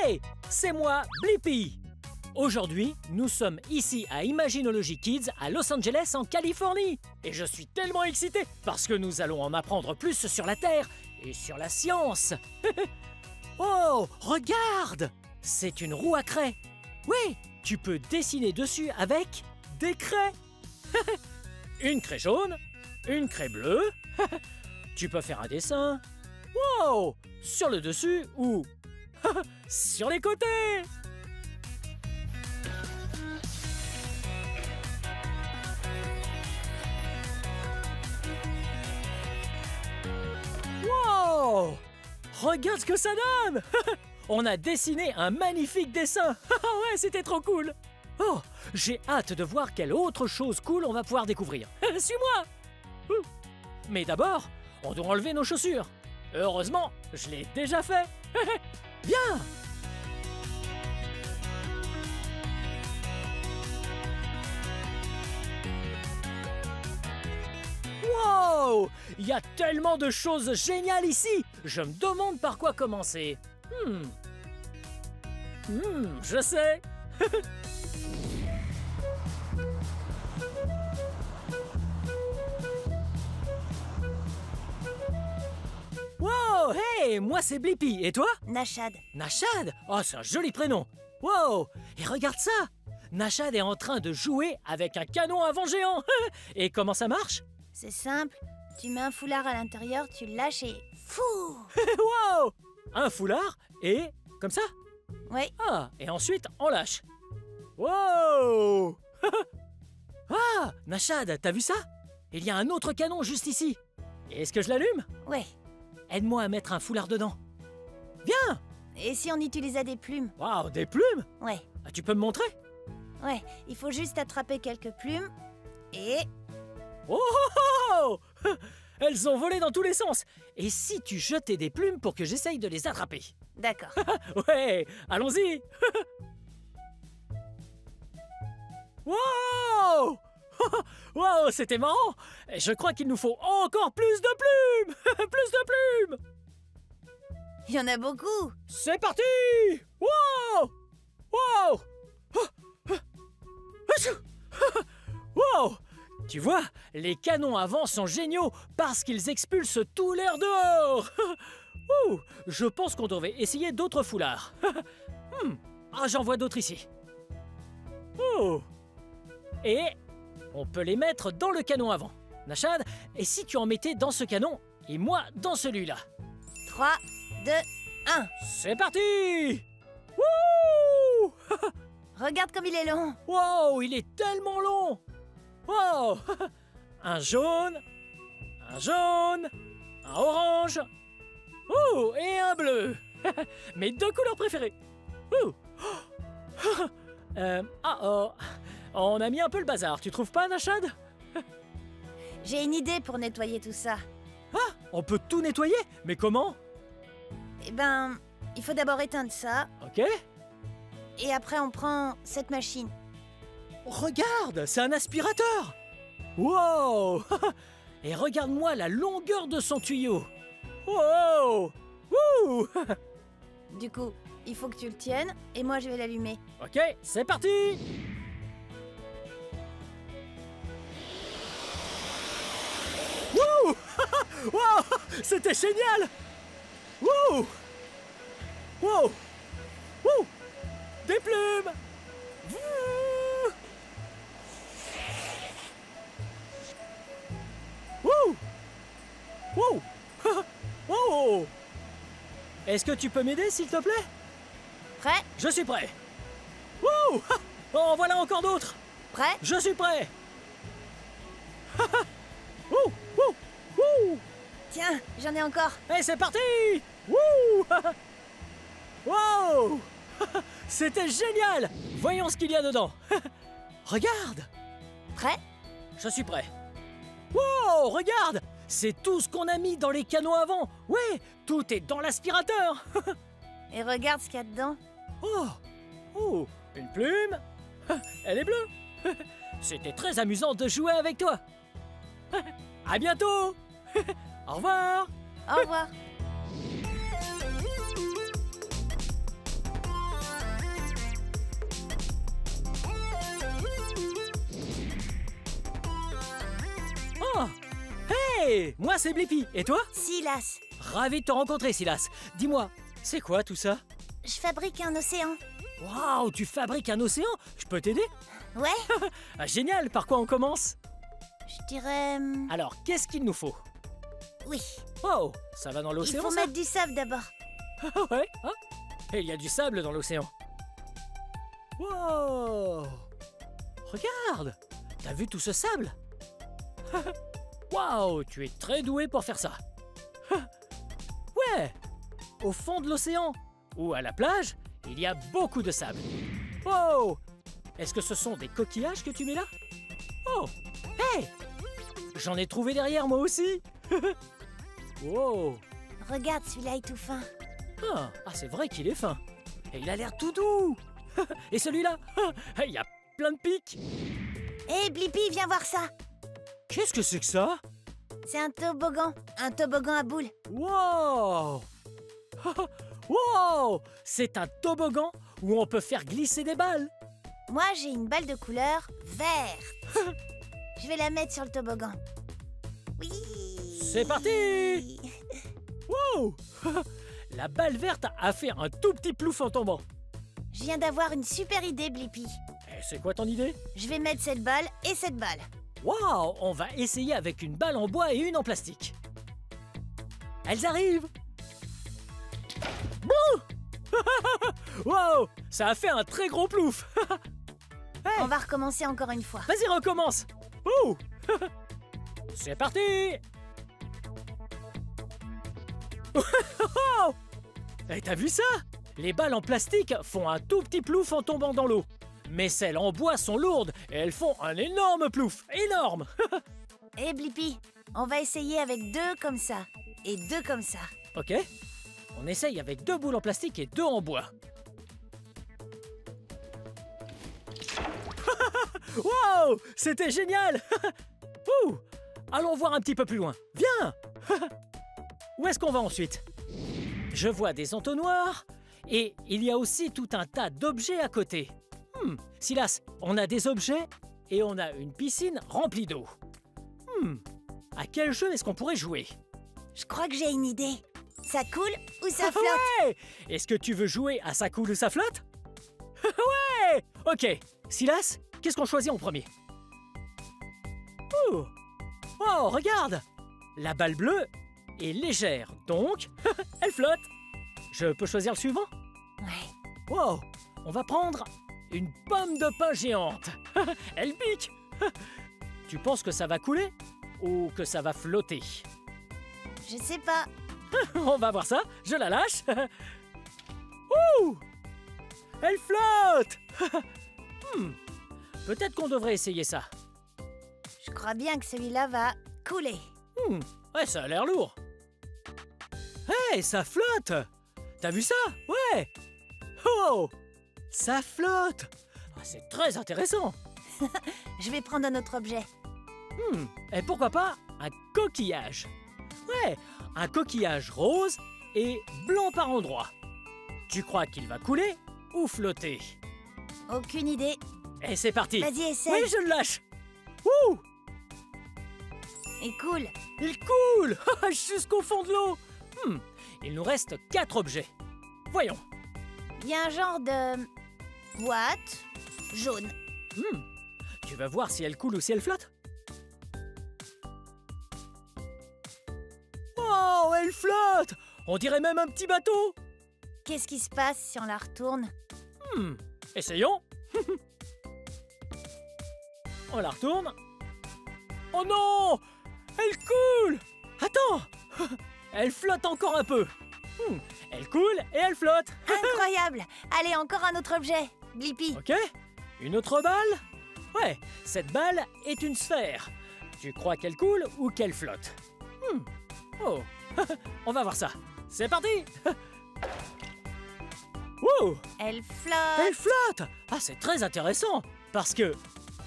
Hey! C'est moi, Blippi. Aujourd'hui, nous sommes ici à Imaginology Kids à Los Angeles, en Californie. Et je suis tellement excité parce que nous allons en apprendre plus sur la Terre et sur la science. Oh, regarde! C'est une roue à craie. Oui, tu peux dessiner dessus avec des craies. Une craie jaune, une craie bleue. Tu peux faire un dessin. Wow! Sur le dessus ou sur les côtés. Wow! Regarde ce que ça donne. On a dessiné un magnifique dessin. Ouais, c'était trop cool. Oh, j'ai hâte de voir quelle autre chose cool on va pouvoir découvrir. Suis-moi. Mais d'abord, on doit enlever nos chaussures. Heureusement, je l'ai déjà fait. Bien. Wow! Il y a tellement de choses géniales ici. Je me demande par quoi commencer. Je sais. Wow, hey, moi c'est Blippi, et toi? Nashad. Nashad? Oh, c'est un joli prénom. Wow, Et regarde ça! Nachad est en train de jouer avec un canon à vent géant. Et comment ça marche? C'est simple, tu mets un foulard à l'intérieur, tu le lâches et... Fou! Wow! Un foulard et... comme ça? Ouais, Ah, et ensuite on lâche. Wow! Ah, Nachad, t'as vu ça? Il y a un autre canon juste ici. Est-ce que je l'allume? ouais. Aide-moi à mettre un foulard dedans. Viens! Et si on utilisait des plumes? Waouh, des plumes? Ouais, Ah, tu peux me montrer? ouais. Il faut juste attraper quelques plumes et... Oh, oh, oh! Elles ont volé dans tous les sens. Et si tu jetais des plumes pour que j'essaye de les attraper? D'accord. Ouais, allons-y. Wow! Wow, c'était marrant. Je crois qu'il nous faut encore plus de plumes. Plus de plumes. Il y en a beaucoup. C'est parti. Wow! Wow! Wow! Tu vois, les canons à vent sont géniaux parce qu'ils expulsent tout l'air dehors. Ouh, je pense qu'on devrait essayer d'autres foulards. Ah, j'en vois d'autres ici. Oh! Et on peut les mettre dans le canon à vent. Nachad, et si tu en mettais dans ce canon et moi dans celui-là? 3, 2, 1. C'est parti! Wouh! Regarde comme il est long. Wow, il est tellement long! Wow! Un jaune, un orange, ouh, et un bleu. Mes deux couleurs préférées. Ouh. On a mis un peu le bazar, tu trouves pas, Nachad? J'ai une idée pour nettoyer tout ça. Ah, on peut tout nettoyer? Mais comment? Eh ben, il faut d'abord éteindre ça, Ok. et après on prend cette machine. Regarde, c'est un aspirateur! Wow! Et regarde-moi la longueur de son tuyau! Wow! Wouh! Du coup, il faut que tu le tiennes, et moi je vais l'allumer. Ok, c'est parti! Wouh! Wow! C'était génial! Wouh! Wow! Wouh! Des plumes! Wouh! Wouh! Wouh! Wow! Est-ce que tu peux m'aider, s'il te plaît? Prêt? Je suis prêt. Wouh! En voilà encore d'autres. Prêt? Je suis prêt. Wouh! Wouh! Wouh! Tiens, j'en ai encore. Et c'est parti! Wouh! Wow! C'était génial! Voyons ce qu'il y a dedans. Regarde! Prêt? Je suis prêt. Wow! Regarde! C'est tout ce qu'on a mis dans les canaux à vent. Ouais! Tout est dans l'aspirateur. Et regarde ce qu'il y a dedans. Oh! Oh! Une plume? Elle est bleue. C'était très amusant de jouer avec toi. À bientôt! Au revoir! Au revoir. Oh! Hey! Moi c'est Blippi. Et toi? Silas, Ravi de te rencontrer, Silas. Dis-moi, c'est quoi tout ça? je fabrique un océan. Waouh! Tu fabriques un océan? Je peux t'aider? Ouais? Ah, génial! Par quoi on commence? Je dirais... Alors, qu'est-ce qu'il nous faut? oui. Oh! Ça va dans Il l'océan, faut ça? mettre du sable d'abord. Ouais, hein? Et il y a du sable dans l'océan. Wow! Regarde! T'as vu tout ce sable? Waouh! Tu es très doué pour faire ça. Ouais! Au fond de l'océan ou à la plage, il y a beaucoup de sable. Wow! Est-ce que ce sont des coquillages que tu mets là? Oh! Hey! J'en ai trouvé derrière moi aussi. Wow! Regarde, celui-là est tout fin. Ah, c'est vrai qu'il est fin. Et il a l'air tout doux. Et celui-là, il y a plein de pics. Hé, Blippi, viens voir ça. Qu'est-ce que c'est que ça? C'est un toboggan à boules. Wow! Wow! C'est un toboggan où on peut faire glisser des balles. Moi, j'ai une balle de couleur verte. Je vais la mettre sur le toboggan. Oui. C'est parti! Wow! La balle verte a fait un tout petit plouf en tombant. Je viens d'avoir une super idée, Blippi. Et c'est quoi ton idée? Je vais mettre cette balle et cette balle. Waouh, on va essayer avec une balle en bois et une en plastique. Elles arrivent. Bouh. Wow, ça a fait un très gros plouf. On va recommencer encore une fois. Vas-y, recommence. Ouh. C'est parti. Et t'as vu ça? Les balles en plastique font un tout petit plouf en tombant dans l'eau. Mais celles en bois sont lourdes et elles font un énorme plouf. Énorme. Hé, Blippi, on va essayer avec 2 comme ça et 2 comme ça. Ok. On essaye avec 2 boules en plastique et 2 en bois. Wow, c'était génial. Ouh. Allons voir un petit peu plus loin. Viens. Où est-ce qu'on va ensuite? Je vois des entonnoirs et il y a aussi tout un tas d'objets à côté. Silas, on a des objets et on a une piscine remplie d'eau. À quel jeu est-ce qu'on pourrait jouer? Je crois que j'ai une idée. Ça coule ou ça flotte? Ouais! Est-ce que tu veux jouer à ça coule ou ça flotte? Ouais! Ok. Silas, qu'est-ce qu'on choisit en premier? Ouh! Oh, regarde! La balle bleue est légère, donc elle flotte. Je peux choisir le suivant? Ouais. Wow! On va prendre une pomme de pin géante. Elle pique. Tu penses que ça va couler ou que ça va flotter? Je sais pas. On va voir ça. Je la lâche. Ouh! Elle flotte. Peut-être qu'on devrait essayer ça. Je crois bien que celui-là va couler. Ouais, ça a l'air lourd. Hey, ça flotte. T'as vu ça? Ouais. Oh! Ça flotte. Ah, c'est très intéressant. Je vais prendre un autre objet. Et pourquoi pas un coquillage? Ouais, un coquillage rose et blanc par endroits. Tu crois qu'il va couler ou flotter? Aucune idée. Et c'est parti. Vas-y, essaye. Oui, je le lâche. Ouh! Il coule. Il coule jusqu'au fond de l'eau. Il nous reste 4 objets. Voyons. Il y a un genre de boîte jaune. Tu vas voir si elle coule ou si elle flotte? Oh, elle flotte! On dirait même un petit bateau. Qu'est-ce qui se passe si on la retourne? Essayons. On la retourne. Oh non! Elle coule! Attends! Elle flotte encore un peu. Elle coule et elle flotte. Incroyable! Allez, encore un autre objet. Blippi. Ok. Une autre balle? Ouais, cette balle est une sphère. Tu crois qu'elle coule ou qu'elle flotte? Oh, on va voir ça. C'est parti. Wouh! Elle flotte. Elle flotte! Ah, c'est très intéressant, parce que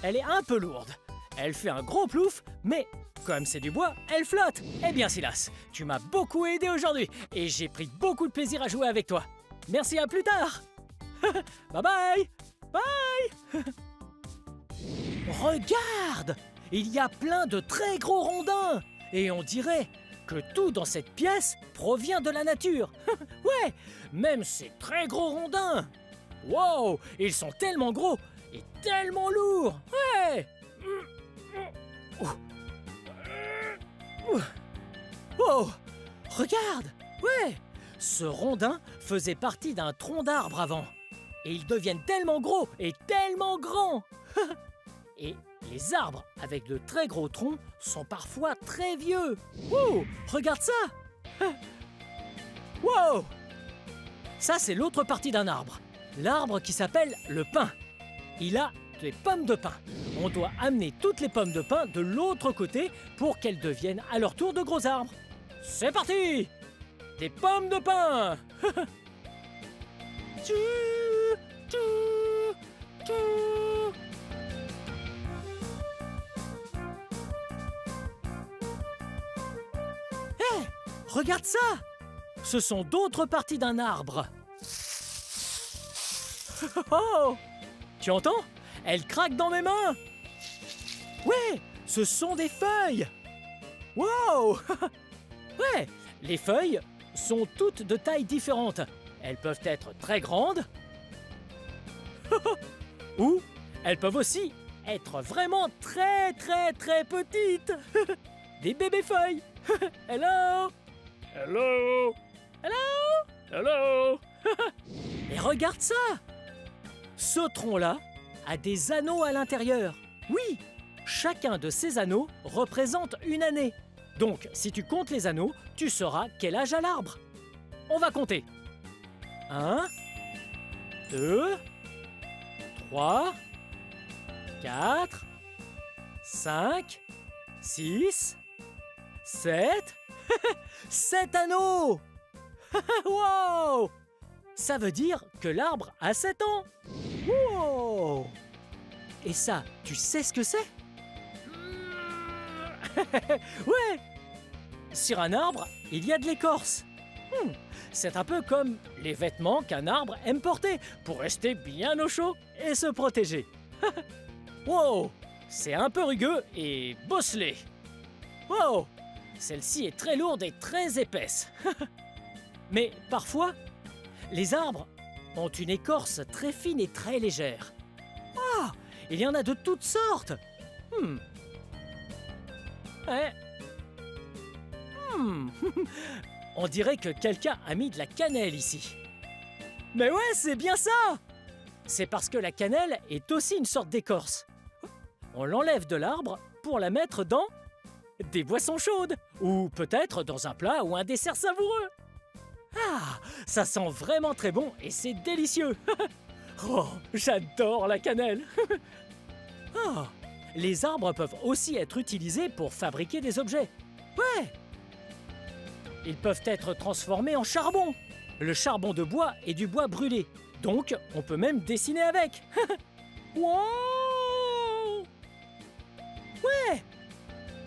elle est un peu lourde. Elle fait un gros plouf, mais comme c'est du bois, elle flotte. Eh bien, Silas, tu m'as beaucoup aidé aujourd'hui, et j'ai pris beaucoup de plaisir à jouer avec toi. Merci, à plus tard. Bye bye! Bye! Regarde! Il y a plein de très gros rondins, et on dirait que tout dans cette pièce provient de la nature. Ouais, même ces très gros rondins. Wow, ils sont tellement gros et tellement lourds. Ouais. Oh, regarde. Ouais, ce rondin faisait partie d'un tronc d'arbre avant. Et ils deviennent tellement gros et tellement grands. Et les arbres avec de très gros troncs sont parfois très vieux. Wow, regarde ça. Wow. Ça, c'est l'autre partie d'un arbre. L'arbre qui s'appelle le pin. Il a des pommes de pin. On doit amener toutes les pommes de pin de l'autre côté pour qu'elles deviennent à leur tour de gros arbres. C'est parti. Des pommes de pin. Tchou, tchou, tchou. Hé, regarde ça! Ce sont d'autres parties d'un arbre. Oh! Tu entends? Elle craque dans mes mains! Ouais, ce sont des feuilles! Wow! Ouais, les feuilles sont toutes de tailles différentes. Elles peuvent être très grandes Ou elles peuvent aussi être vraiment très petites. Des bébés feuilles. Hello. Hello. Hello. Hello. Et regarde ça. Ce tronc-là a des anneaux à l'intérieur. Oui, chacun de ces anneaux représente une année. Donc, si tu comptes les anneaux, tu sauras quel âge a l'arbre. On va compter. 1, 2, 3, 4, 5, 6, 7... 7 anneaux. Wow. Ça veut dire que l'arbre a 7 ans. Wow. Et ça, tu sais ce que c'est? Ouais. Sur un arbre, il y a de l'écorce. C'est un peu comme les vêtements qu'un arbre aime porter pour rester bien au chaud et se protéger. Wow. C'est un peu rugueux et bosselé. Wow. Celle-ci est très lourde et très épaisse. Mais parfois, les arbres ont une écorce très fine et très légère. Ah, il y en a de toutes sortes. Ouais. On dirait que quelqu'un a mis de la cannelle ici. Mais ouais, c'est bien ça. C'est parce que la cannelle est aussi une sorte d'écorce. On l'enlève de l'arbre pour la mettre dans des boissons chaudes, ou peut-être dans un plat ou un dessert savoureux. Ah, ça sent vraiment très bon et c'est délicieux. Oh, j'adore la cannelle. Ah, les arbres peuvent aussi être utilisés pour fabriquer des objets. Ouais. Ils peuvent être transformés en charbon. Le charbon de bois est du bois brûlé, donc on peut même dessiner avec. Wow. Ouais.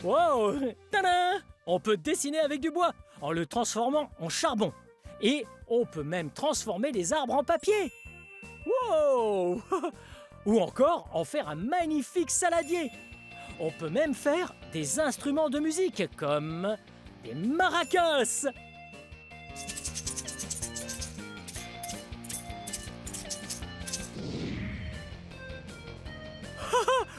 Wow! Tadam! On peut dessiner avec du bois en le transformant en charbon. Et on peut même transformer les arbres en papier. Wow! Ou encore en faire un magnifique saladier. On peut même faire des instruments de musique comme des maracas.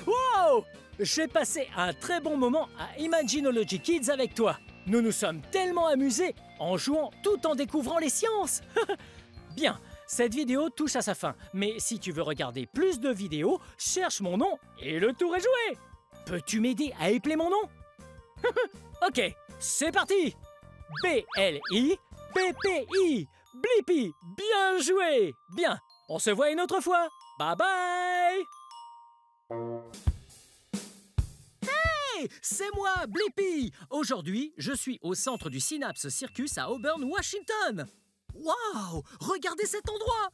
Wow! J'ai passé un très bon moment à Imaginology Kids avec toi. Nous nous sommes tellement amusés en jouant tout en découvrant les sciences. Bien, cette vidéo touche à sa fin. Mais si tu veux regarder plus de vidéos, cherche mon nom et le tour est joué. Peux-tu m'aider à épeler mon nom? Ok, c'est parti. B-L-I-P-P-I. Blippi, bien joué. Bien, on se voit une autre fois. Bye bye. C'est moi, Blippi! Aujourd'hui, je suis au centre du Synapse Circus à Auburn, Washington. Waouh! Regardez cet endroit!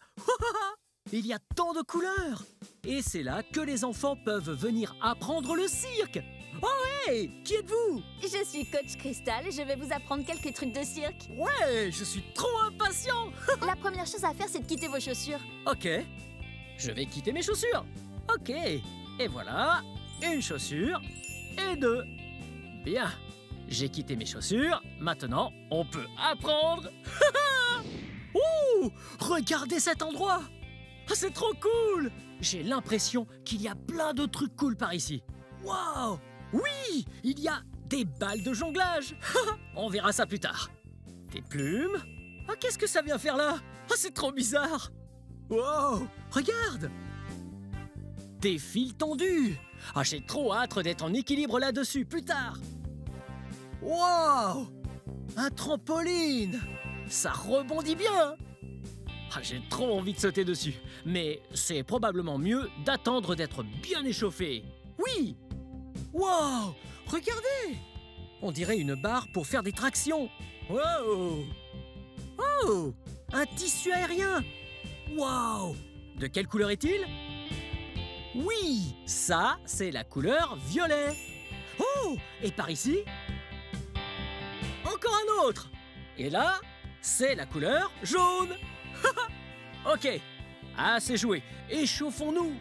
Il y a tant de couleurs! Et c'est là que les enfants peuvent venir apprendre le cirque. Oh hey! Qui êtes-vous? Je suis Coach Crystal et je vais vous apprendre quelques trucs de cirque. Ouais! Je suis trop impatient! La première chose à faire, c'est de quitter vos chaussures. Ok. Je vais quitter mes chaussures. Ok. Et voilà, une chaussure. Et 2. Bien, j'ai quitté mes chaussures. Maintenant, on peut apprendre. Ouh, regardez cet endroit. C'est trop cool. J'ai l'impression qu'il y a plein de trucs cool par ici. Waouh. Oui, il y a des balles de jonglage. On verra ça plus tard. Des plumes. Ah, qu'est-ce que ça vient faire là? Ah, c'est trop bizarre. Wow, regarde. Des fils tendus. Ah, j'ai trop hâte d'être en équilibre là-dessus plus tard. Wow! Un trampoline! Ça rebondit bien! Ah, j'ai trop envie de sauter dessus. Mais c'est probablement mieux d'attendre d'être bien échauffé. Oui! Wow! Regardez! On dirait une barre pour faire des tractions. Wow! Oh! Un tissu aérien! Wow! De quelle couleur est-il? Oui, ça, c'est la couleur violet. Oh, et par ici, encore un autre. Et là, c'est la couleur jaune. Ok, assez joué. Échauffons-nous.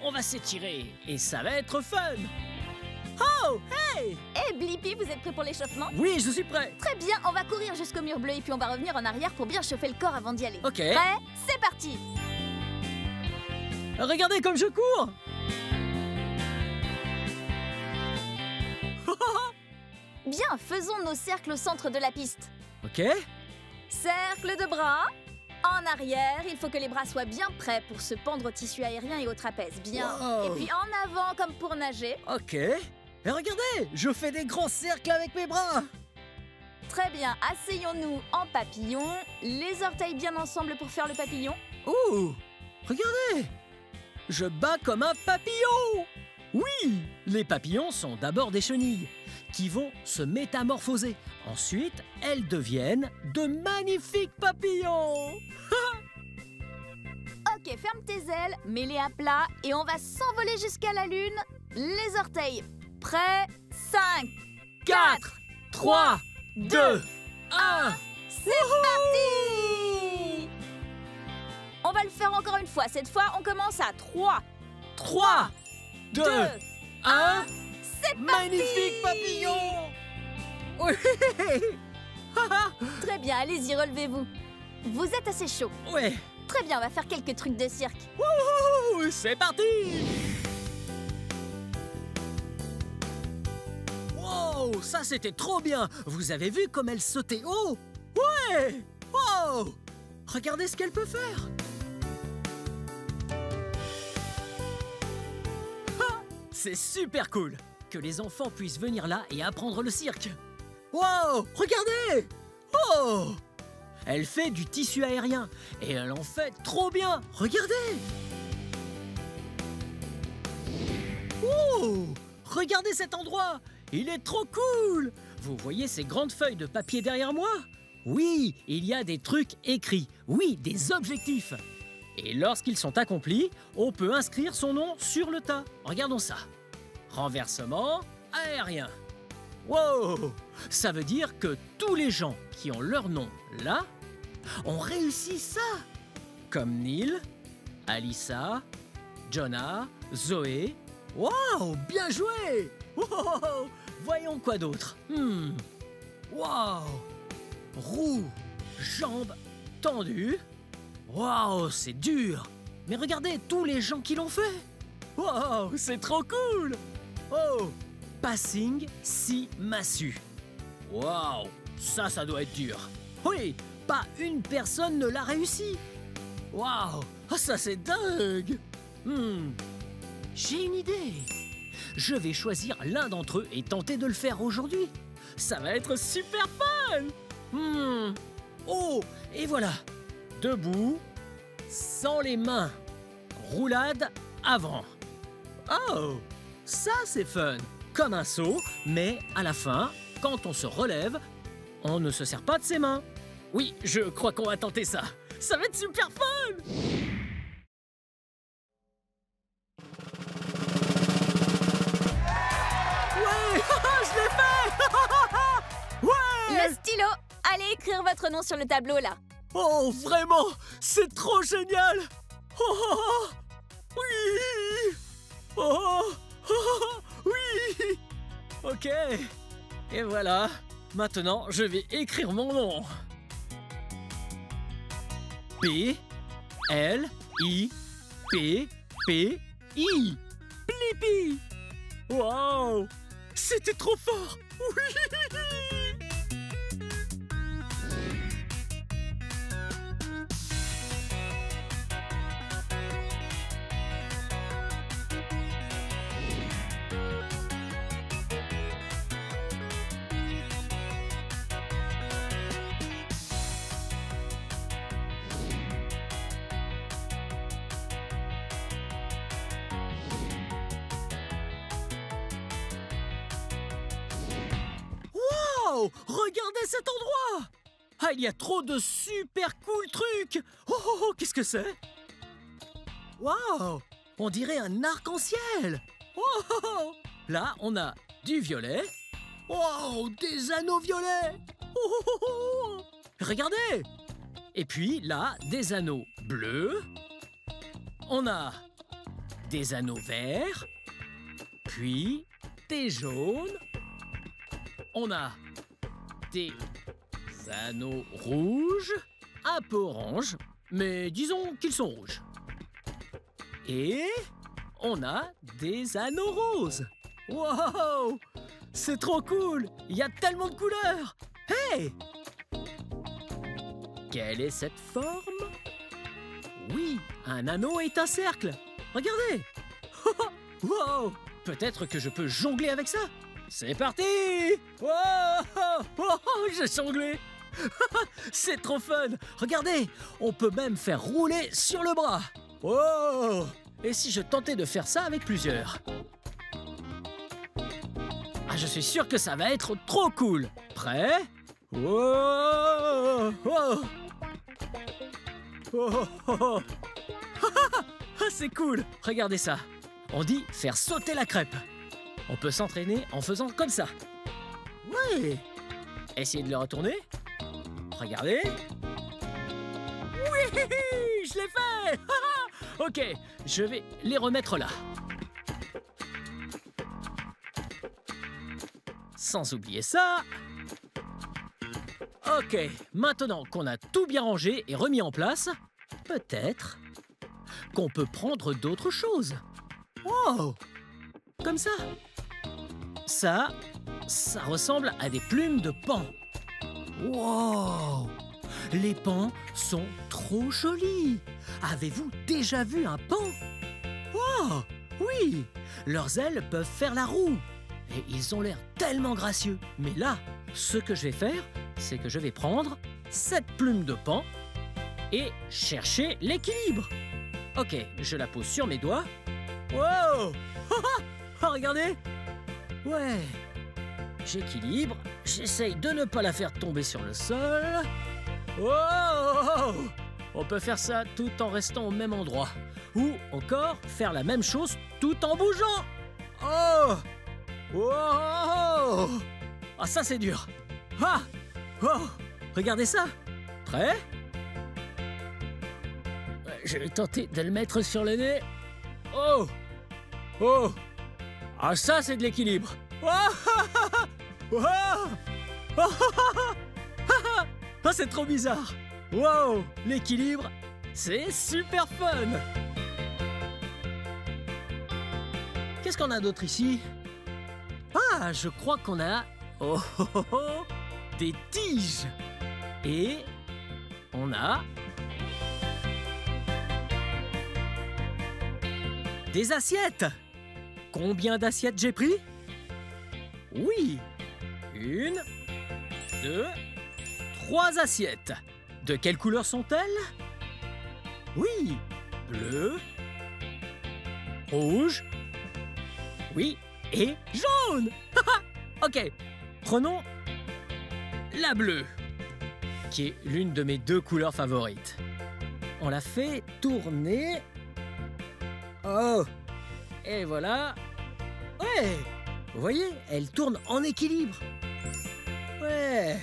On va s'étirer et ça va être fun. Oh, hey! Hey Blippi, vous êtes prêt pour l'échauffement? Oui, je suis prêt. Très bien, on va courir jusqu'au mur bleu et puis on va revenir en arrière pour bien chauffer le corps avant d'y aller. Ok. Prêt? C'est parti! Regardez comme je cours. Bien, faisons nos cercles au centre de la piste. Ok. Cercle de bras. En arrière, il faut que les bras soient bien prêts pour se pendre au tissu aérien et au trapèze. Bien. Wow. Et puis en avant comme pour nager. Ok. Et regardez, je fais des grands cercles avec mes bras. Très bien, asseyons-nous en papillon. Les orteils bien ensemble pour faire le papillon. Ouh, regardez. Je bats comme un papillon. Oui, les papillons sont d'abord des chenilles qui vont se métamorphoser. Ensuite, elles deviennent de magnifiques papillons. Ok, ferme tes ailes, mets-les à plat et on va s'envoler jusqu'à la lune. Les orteils prêts. 5, 4, 3, 2, 1. c'est parti! On va le faire encore une fois. Cette fois, on commence à 3, 3, 2, 1. c'est parti! Magnifique papillon. Oui. Très bien, allez-y, relevez-vous. Vous êtes assez chaud. Ouais. Très bien, on va faire quelques trucs de cirque. Wouhou, c'est parti. Wow, ça c'était trop bien. Vous avez vu comme elle sautait haut? Ouais. Wow. Regardez ce qu'elle peut faire. Ah, c'est super cool que les enfants puissent venir là et apprendre le cirque. Wow, regardez. Oh, elle fait du tissu aérien et elle en fait trop bien. Regardez. Oh, regardez cet endroit. Il est trop cool. Vous voyez ces grandes feuilles de papier derrière moi? Oui, il y a des trucs écrits. Oui, des objectifs. Et lorsqu'ils sont accomplis, on peut inscrire son nom sur le tas. Regardons ça. Renversement aérien. Wow! Ça veut dire que tous les gens qui ont leur nom là ont réussi ça. Comme Neil, Alissa, Jonah, Zoé. Wow! Bien joué! Wow! Voyons quoi d'autre. Wow! Roue, jambes tendues. Wow, c'est dur. Mais regardez tous les gens qui l'ont fait. Wow, c'est trop cool. Oh, passing si massue. Wow, ça doit être dur. Oui, pas une personne ne l'a réussi. Wow, ça c'est dingue. J'ai une idée. Je vais choisir l'un d'entre eux et tenter de le faire aujourd'hui. Ça va être super fun. Oh, et voilà. Debout, sans les mains. Roulade avant. Oh, ça c'est fun. Comme un saut, mais à la fin, quand on se relève, on ne se sert pas de ses mains. Oui, je crois qu'on va tenter ça. Ça va être super fun. Ouais, je l'ai fait. Ouais. Le stylo. Allez écrire votre nom sur le tableau là. Oh, vraiment, c'est trop génial. Oh, oui. Oh, oui. Ok. Et voilà. Maintenant, je vais écrire mon nom. P L I P P I. Blippi. Wow. C'était trop fort. Oui. Wow! Regardez cet endroit! Ah, il y a trop de super cool trucs! Oh, qu'est-ce que c'est? Wow! On dirait un arc-en-ciel! Oh, là, on a du violet. Wow! Des anneaux violets! Oh, regardez! Et puis, là, des anneaux bleus. On a des anneaux verts. Puis, des jaunes. On a des anneaux rouges, un peu orange, mais disons qu'ils sont rouges. Et on a des anneaux roses. Wow! C'est trop cool! Il y a tellement de couleurs! Hey! Quelle est cette forme? Oui, un anneau est un cercle. Regardez! Wow! Peut-être que je peux jongler avec ça. C'est parti! Wow! Oh, j'ai jonglé! C'est trop fun! Regardez, on peut même faire rouler sur le bras. Wow! Et si je tentais de faire ça avec plusieurs? Ah, je suis sûr que ça va être trop cool. Prêt? Wow! Wow! Oh, oh, oh. Ah, c'est cool! Regardez ça. On dit faire sauter la crêpe. On peut s'entraîner en faisant comme ça. Ouais! Essayez de le retourner. Regardez. Oui! Je l'ai fait! Ok, je vais les remettre là. Sans oublier ça. Ok, maintenant qu'on a tout bien rangé et remis en place, peut-être qu'on peut prendre d'autres choses. Wow! Comme ça. Ça ressemble à des plumes de paon. Wow! Les pans sont trop jolis. Avez-vous déjà vu un paon? Wow! Oui! Leurs ailes peuvent faire la roue. Et ils ont l'air tellement gracieux. Mais là, ce que je vais faire, c'est que je vais prendre cette plume de paon et chercher l'équilibre. Ok, je la pose sur mes doigts. Wow! Regardez! Ouais. J'équilibre. J'essaye de ne pas la faire tomber sur le sol. Wow! On peut faire ça tout en restant au même endroit. Ou encore faire la même chose tout en bougeant. Oh! Wow! Ah, ça c'est dur. Ah! Oh! Regardez ça. Prêt? Je vais tenter de le mettre sur le nez. Oh! Oh! Ah, ça c'est de l'équilibre. Oh! Oh! Oh, c'est trop bizarre. Wow! L'équilibre, c'est super fun. Qu'est-ce qu'on a d'autre ici? Ah, je crois qu'on a des tiges. Et on a des assiettes. Combien d'assiettes j'ai pris? Oui. 1, 2, 3 assiettes. De quelle couleur sont-elles? Oui. Bleu. Rouge. Oui. Et jaune. Ok. Prenons la bleue, qui est l'une de mes 2 couleurs favorites. On la fait tourner. Oh! Et voilà. Ouais! Vous voyez, elle tourne en équilibre. Ouais!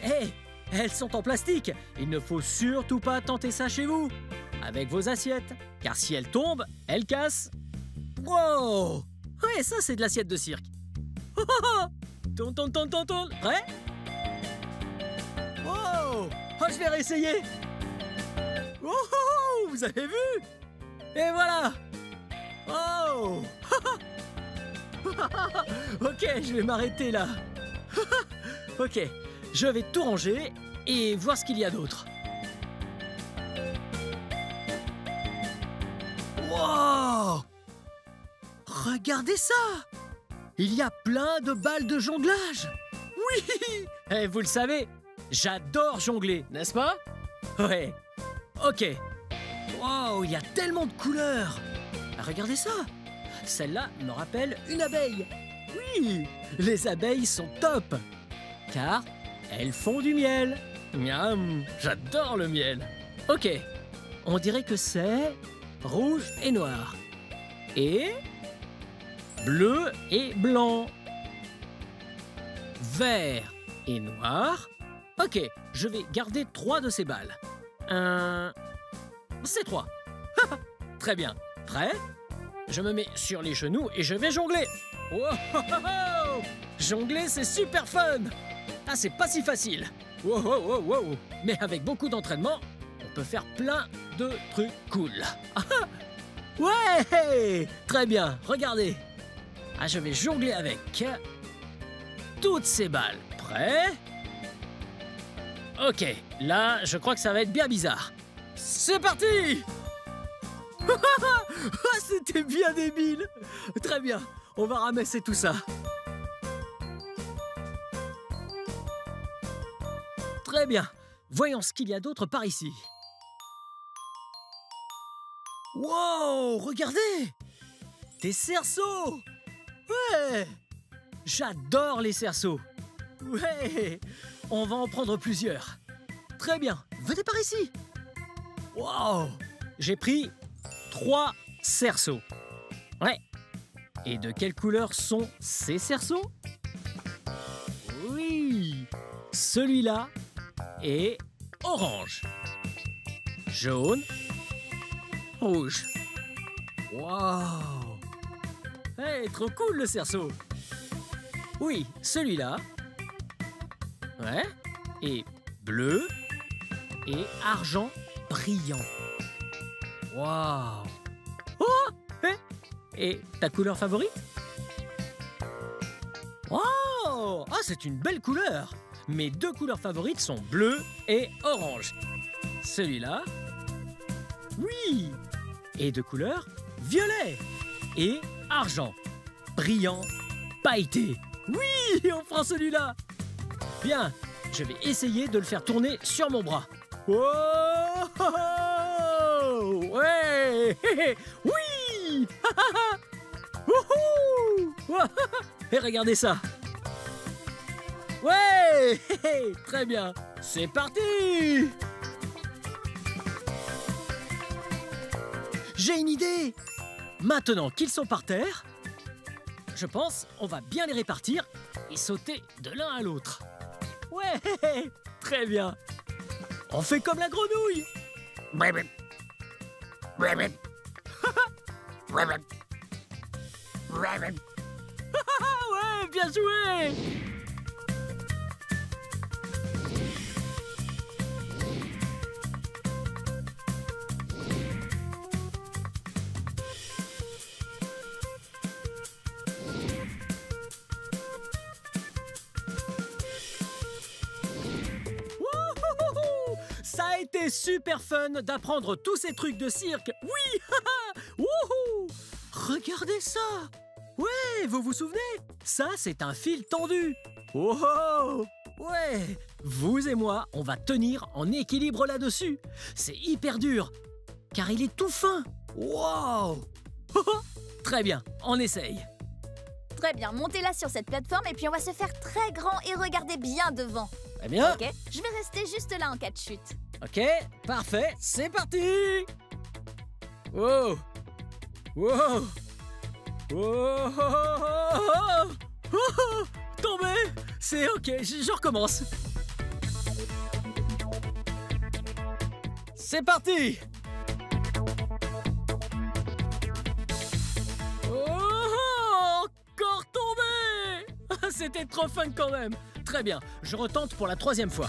Hé! Elles sont en plastique. Il ne faut surtout pas tenter ça chez vous, avec vos assiettes. Car si elles tombent, elles cassent. Wow! Ouais, ça c'est de l'assiette de cirque. Tourne, tourne, tourne, tourne, tourne. Prêt? Wow! Oh, je vais réessayer. Oh, vous avez vu? Et voilà! Oh! Ok, je vais m'arrêter là. Ok, je vais tout ranger et voir ce qu'il y a d'autre. Wow! Regardez ça! Il y a plein de balles de jonglage. Oui! Et vous le savez, j'adore jongler, n'est-ce pas? Ouais. Ok. Wow, il y a tellement de couleurs. Regardez ça. Celle-là me rappelle une abeille. Oui, les abeilles sont top. Car elles font du miel. Miam, j'adore le miel. Ok, on dirait que c'est rouge et noir. Et bleu et blanc. Vert et noir. Ok, je vais garder 3 de ces balles. C'est 3. Très bien. Prêt? Je me mets sur les genoux et je vais jongler. Wow! Jongler, c'est super fun. Ah, c'est pas si facile. Wow, wow, wow, wow. Mais avec beaucoup d'entraînement, on peut faire plein de trucs cool. Ouais! Très bien, regardez. Ah, je vais jongler avec toutes ces balles. Prêt? Ok, là, je crois que ça va être bien bizarre. C'est parti! C'était bien débile. Très bien, on va ramasser tout ça. Très bien, voyons ce qu'il y a d'autre par ici. Wow, regardez! Des cerceaux! Ouais! J'adore les cerceaux! Ouais! On va en prendre plusieurs. Très bien, venez par ici! Wow! J'ai pris 3 cerceaux. Ouais. Et de quelle couleur sont ces cerceaux? Oui! Celui-là est orange. Jaune. Rouge. Wow! Hey, trop cool le cerceau! Oui, celui-là. Ouais. Et bleu. Et argent brillant. Wow! Oh! Et ta couleur favorite? Wow! Ah, c'est une belle couleur! Mes 2 couleurs favorites sont bleu et orange. Celui-là. Oui! Et de couleur violet et argent. Brillant, pailleté. Oui, on prend celui-là. Bien, je vais essayer de le faire tourner sur mon bras. Oh! Ouais! Oui! Wouhou! Et regardez ça. Ouais! Très bien. C'est parti! J'ai une idée! Maintenant qu'ils sont par terre, je pense on va bien les répartir et sauter de l'un à l'autre. Ouais! Très bien! On fait comme la grenouille! Ouais, bien joué! Ça a été super fun d'apprendre tous ces trucs de cirque. Oui! Wouhou! Regardez ça! Ouais, vous vous souvenez? Ça, c'est un fil tendu. Oh! Ouais! Vous et moi, on va tenir en équilibre là-dessus. C'est hyper dur, car il est tout fin. Wow! Très bien, on essaye. Très bien, montez-la sur cette plateforme et puis on va se faire très grand et regardez bien devant. Très bien. Ok, je vais rester juste là en cas de chute. Ok, parfait, c'est parti! Wow! Wow! Wow! Tombé! C'est ok, je recommence. C'est parti! Oh, encore tombé! C'était trop fun quand même. Très bien, je retente pour la 3e fois.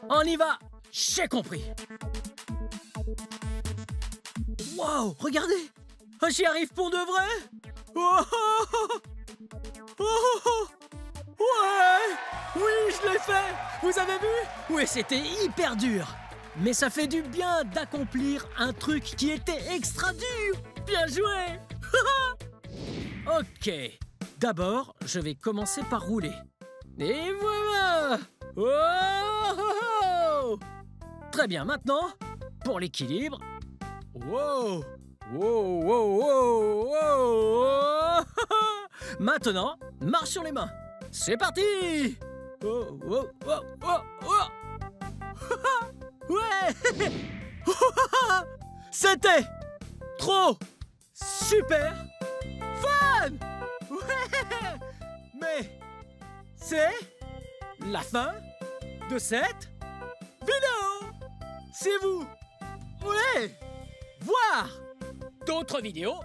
On y va! J'ai compris. Wow, regardez! J'y arrive pour de vrai! Oh, oh, oh, oh, ouais! Oui, je l'ai fait! Vous avez vu? Oui, c'était hyper dur. Mais ça fait du bien d'accomplir un truc qui était extra dur. Bien joué! Ok. D'abord, je vais commencer par rouler. Et voilà! Oh! Très bien, maintenant, pour l'équilibre. Wow! Wow, wow, wow, wow! Maintenant, marche sur les mains. C'est parti! Oh, oh, oh, oh, oh. Ouais! C'était trop super fun! Ouais! Mais c'est la fin de cette vidéo! Si vous voulez voir d'autres vidéos,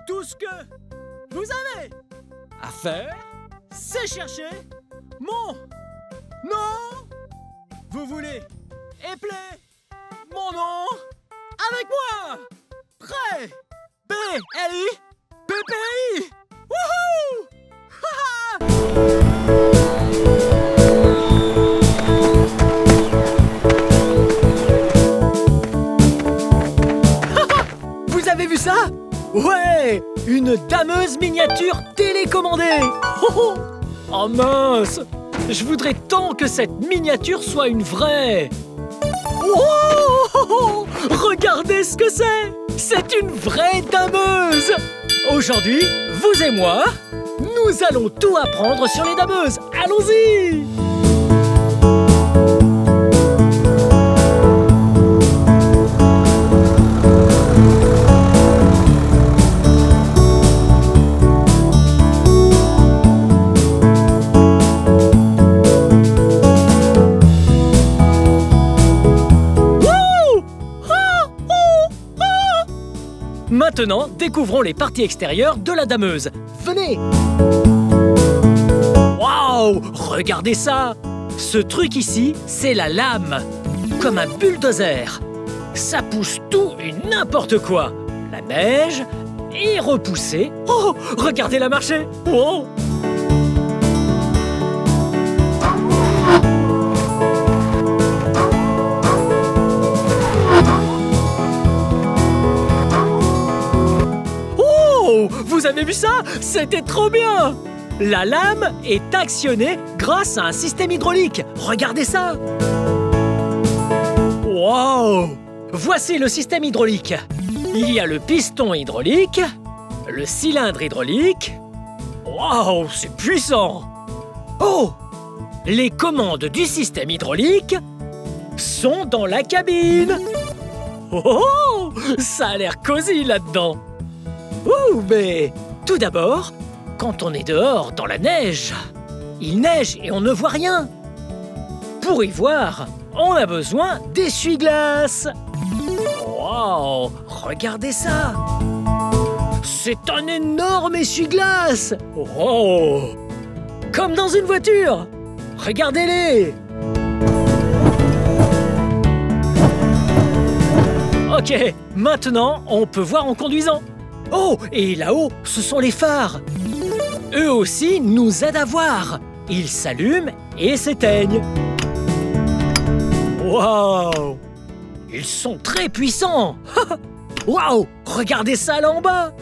tout ce que vous avez à faire, c'est chercher mon nom. Vous voulez épeler mon nom avec moi. Prêt? B-L-I, P-P-I. Wouhou! Vous avez vu ça? Ouais! Une dameuse miniature télécommandée! Oh mince! Je voudrais tant que cette miniature soit une vraie! Oh! Regardez ce que c'est! C'est une vraie dameuse! Aujourd'hui, vous et moi, nous allons tout apprendre sur les dameuses! Allons-y! Maintenant, découvrons les parties extérieures de la dameuse. Venez! Waouh! Regardez ça! Ce truc ici, c'est la lame. Comme un bulldozer. Ça pousse tout et n'importe quoi. La neige est repoussée. Oh! Regardez-la marcher! Oh! Vous avez vu ça? C'était trop bien! La lame est actionnée grâce à un système hydraulique. Regardez ça! Wow! Voici le système hydraulique. Il y a le piston hydraulique, le cylindre hydraulique. Wow! C'est puissant! Oh! Les commandes du système hydraulique sont dans la cabine. Oh! Ça a l'air cosy là-dedans. Ouh, mais tout d'abord, quand on est dehors dans la neige, il neige et on ne voit rien. Pour y voir, on a besoin d'essuie-glace. Wow, regardez ça. C'est un énorme essuie-glace. Oh, comme dans une voiture. Regardez-les. Ok, maintenant, on peut voir en conduisant. Oh, et là-haut, ce sont les phares. Eux aussi nous aident à voir. Ils s'allument et s'éteignent. Waouh! Ils sont très puissants. Waouh! Regardez ça là en bas.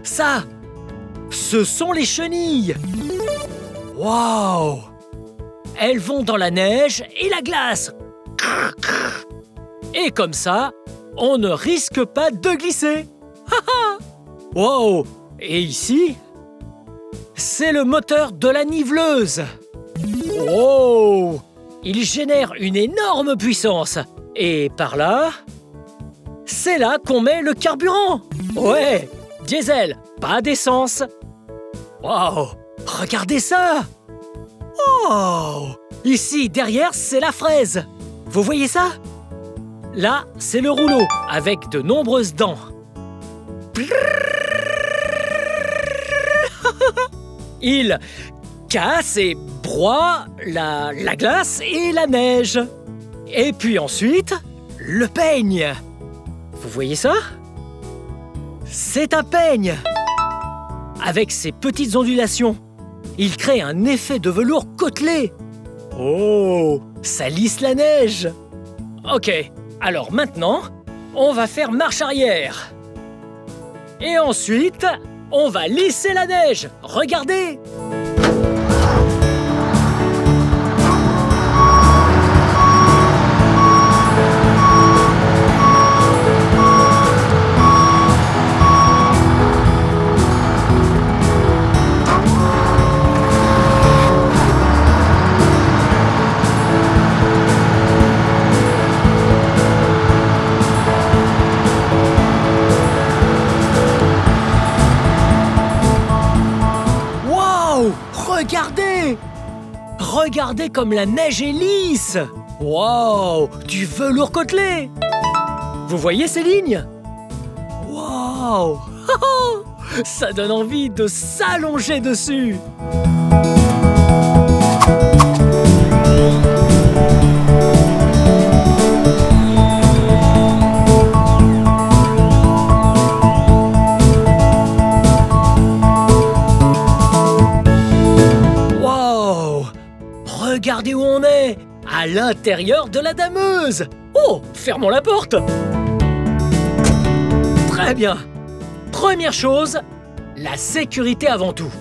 Ça, ce sont les chenilles. Waouh! Elles vont dans la neige et la glace. Et comme ça, on ne risque pas de glisser. Wow! Et ici, c'est le moteur de la niveleuse. Wow! Il génère une énorme puissance. Et par là, c'est là qu'on met le carburant. Ouais! Diesel, pas d'essence. Wow! Regardez ça! Oh! Ici, derrière, c'est la fraise. Vous voyez ça? Là, c'est le rouleau, avec de nombreuses dents. Il casse et broie la glace et la neige. Et puis ensuite, le peigne. Vous voyez ça? C'est un peigne. Avec ses petites ondulations, il crée un effet de velours côtelé. Oh, ça lisse la neige. Ok, alors maintenant, on va faire marche arrière. Et ensuite, on va lisser la neige. Regardez! Regardez! Regardez comme la neige est lisse! Wow! Du velours côtelé! Vous voyez ces lignes? Wow! Ça donne envie de s'allonger dessus! regardez où on est! À l'intérieur de la dameuse! Oh, fermons la porte! Très bien. Première chose, la sécurité avant tout.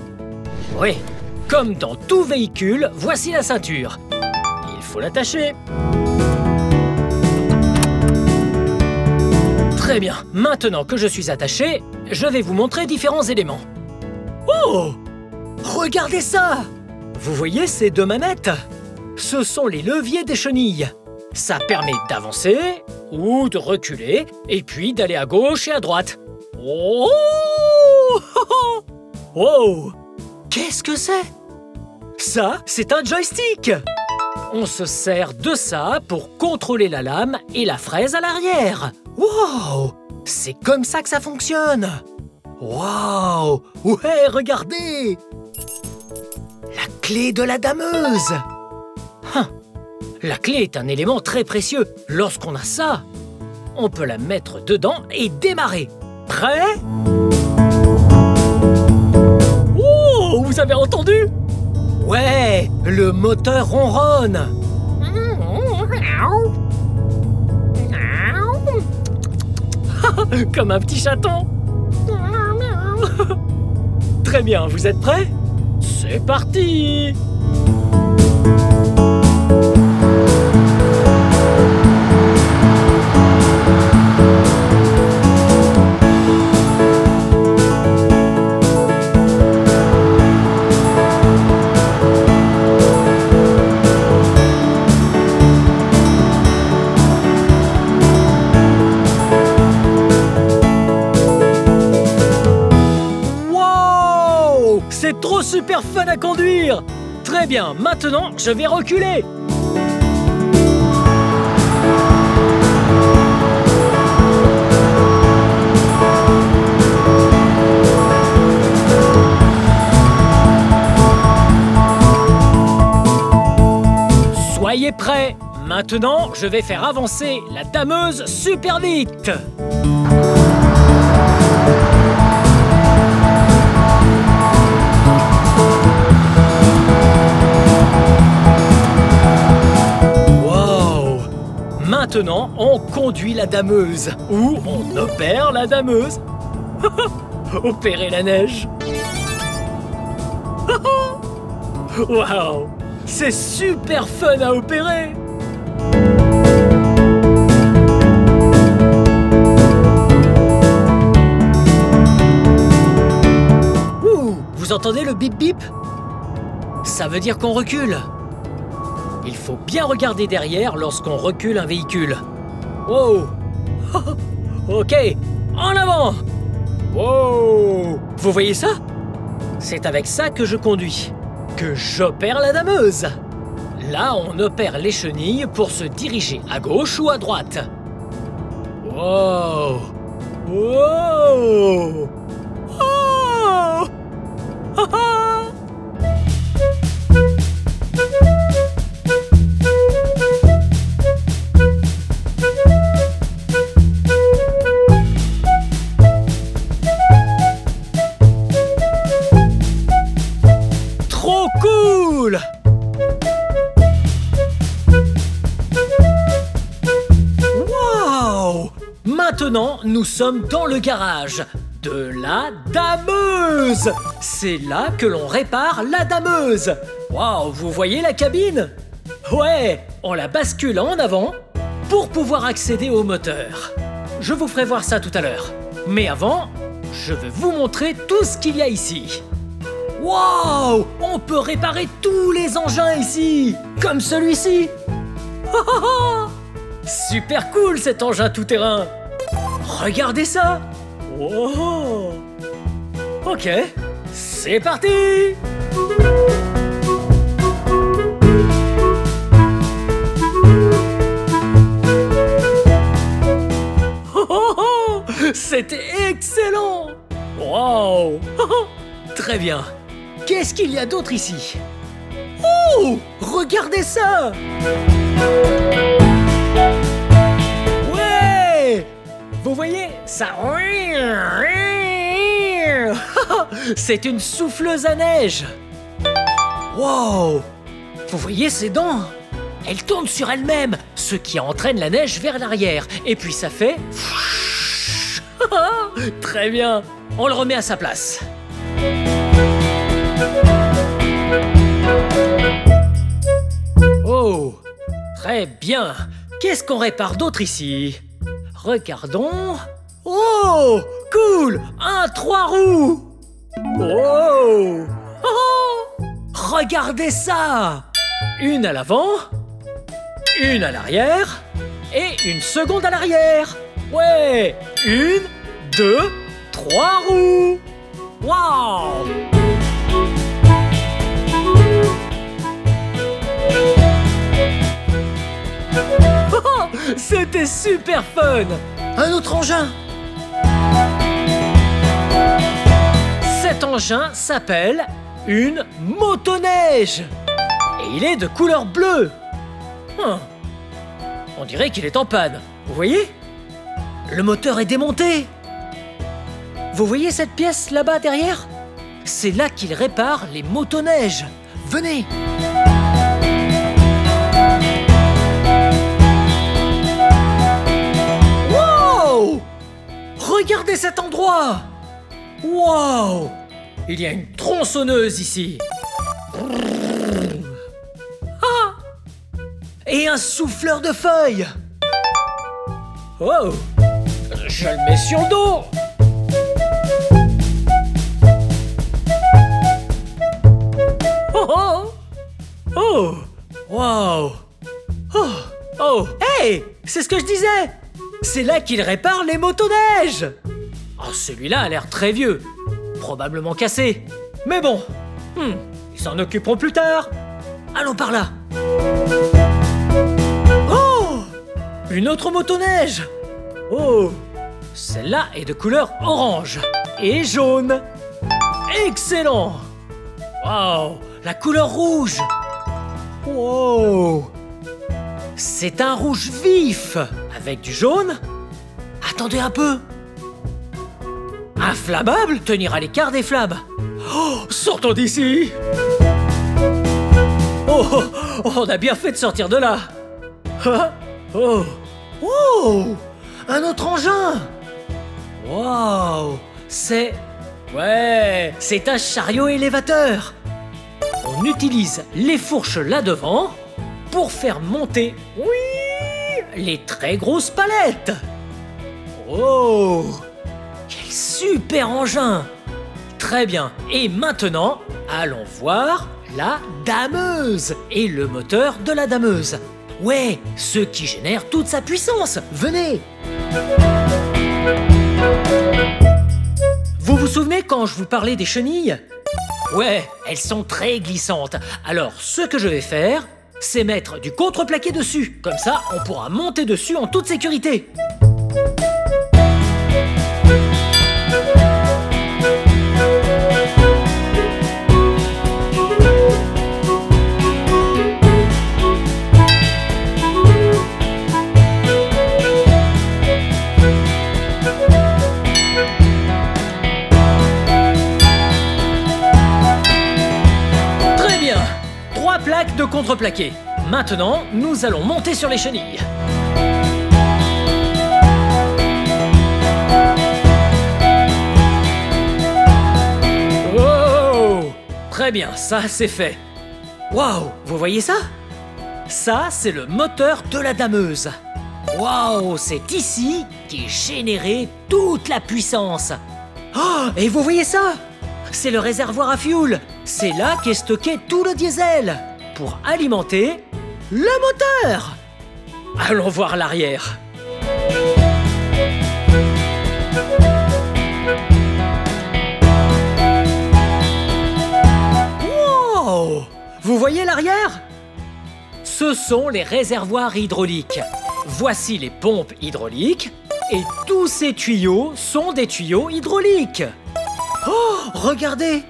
Oui, comme dans tout véhicule, voici la ceinture. Il faut l'attacher. Très bien, maintenant que je suis attaché, je vais vous montrer différents éléments. Oh! Regardez ça! Vous voyez ces deux manettes? Ce sont les leviers des chenilles. Ça permet d'avancer ou de reculer, et puis d'aller à gauche et à droite. Oh! Oh! Qu'est-ce que c'est? Ça, c'est un joystick! On se sert de ça pour contrôler la lame et la fraise à l'arrière. Wow! C'est comme ça que ça fonctionne! Wow! Ouais, regardez! La clé de la dameuse! La clé est un élément très précieux. Lorsqu'on a ça, on peut la mettre dedans et démarrer. Prêt? Oh! Vous avez entendu? Ouais! Le moteur ronronne! Comme un petit chaton! Très bien, vous êtes prêts? C'est parti! C'est trop super fun à conduire! Très bien, maintenant je vais reculer! Soyez prêts! Maintenant, je vais faire avancer la dameuse super vite! Maintenant, on conduit la dameuse, ou on opère la dameuse. Opérer la neige. Waouh! C'est super fun à opérer! Ouh! Vous entendez le bip bip? Ça veut dire qu'on recule. Il faut bien regarder derrière lorsqu'on recule un véhicule. Wow! Ok, en avant! Wow! Vous voyez ça? C'est avec ça que je conduis, que j'opère la dameuse. Là, on opère les chenilles pour se diriger à gauche ou à droite. Wow! Wow! Oh! Trop cool! Wow! Maintenant, nous sommes dans le garage de la dameuse. C'est là que l'on répare la dameuse. Wow, vous voyez la cabine? Ouais, on la bascule en avant pour pouvoir accéder au moteur. Je vous ferai voir ça tout à l'heure. Mais avant, je vais vous montrer tout ce qu'il y a ici. Wow! On peut réparer tous les engins ici, comme celui-ci. Super cool cet engin tout-terrain. Regardez ça. Wow. Ok, c'est parti. C'était excellent. Wow. Très bien. Qu'est-ce qu'il y a d'autre ici? Oh! Regardez ça! Ouais! Vous voyez? Ça... C'est une souffleuse à neige! Wow! Vous voyez ses dents? Elles tournent sur elles-mêmes, ce qui entraîne la neige vers l'arrière. Et puis ça fait... Très bien, on le remet à sa place. Oh, très bien. Qu'est-ce qu'on répare d'autre ici? Regardons. Oh, cool, un 3 roues. Oh, oh, regardez ça. Une à l'avant, une à l'arrière et une seconde à l'arrière. Ouais, 1, 2, 3 roues. Waouh! C'était super fun! Un autre engin! Cet engin s'appelle une motoneige! Et il est de couleur bleue! On dirait qu'il est en panne. Vous voyez? Le moteur est démonté! Vous voyez cette pièce là-bas derrière? C'est là qu'il répare les motoneiges. Venez! Wow! Regardez cet endroit! Wow! Il y a une tronçonneuse ici. Ah! Et un souffleur de feuilles. Oh! Je le mets sur le dos. Oh! Oh! Wow! Oh! Oh! Hey! C'est ce que je disais! C'est là qu'il répare les motoneiges! Oh, celui-là a l'air très vieux. Probablement cassé. Mais bon, ils s'en occuperont plus tard. Allons par là. Oh! Une autre motoneige! Oh! Celle-là est de couleur orange et jaune. Excellent! Wow! La couleur rouge! Wow! C'est un rouge vif avec du jaune. Attendez un peu. Inflammable, tenir à l'écart des flammes. Oh, sortons d'ici! Oh, on a bien fait de sortir de là. Oh, oh, un autre engin. Wow, c'est... Ouais, c'est un chariot élévateur. On utilise les fourches là devant pour faire monter, oui, les très grosses palettes. Oh, quel super engin. Très bien, et maintenant, allons voir la dameuse et le moteur de la dameuse. Ouais, ce qui génère toute sa puissance. Venez. Vous vous souvenez quand je vous parlais des chenilles? Ouais, elles sont très glissantes. Alors, ce que je vais faire, c'est mettre du contreplaqué dessus. Comme ça, on pourra monter dessus en toute sécurité. Plaque de contreplaqué. Maintenant, nous allons monter sur les chenilles. Oh! Très bien, ça c'est fait. Waouh, vous voyez ça? Ça, c'est le moteur de la dameuse. Waouh, c'est ici qu'est générée toute la puissance. Oh, et vous voyez ça? C'est le réservoir à fioul. C'est là qu'est stocké tout le diesel pour alimenter le moteur. Allons voir l'arrière. Wow! Vous voyez l'arrière? Ce sont les réservoirs hydrauliques. Voici les pompes hydrauliques et tous ces tuyaux sont des tuyaux hydrauliques. Oh, regardez!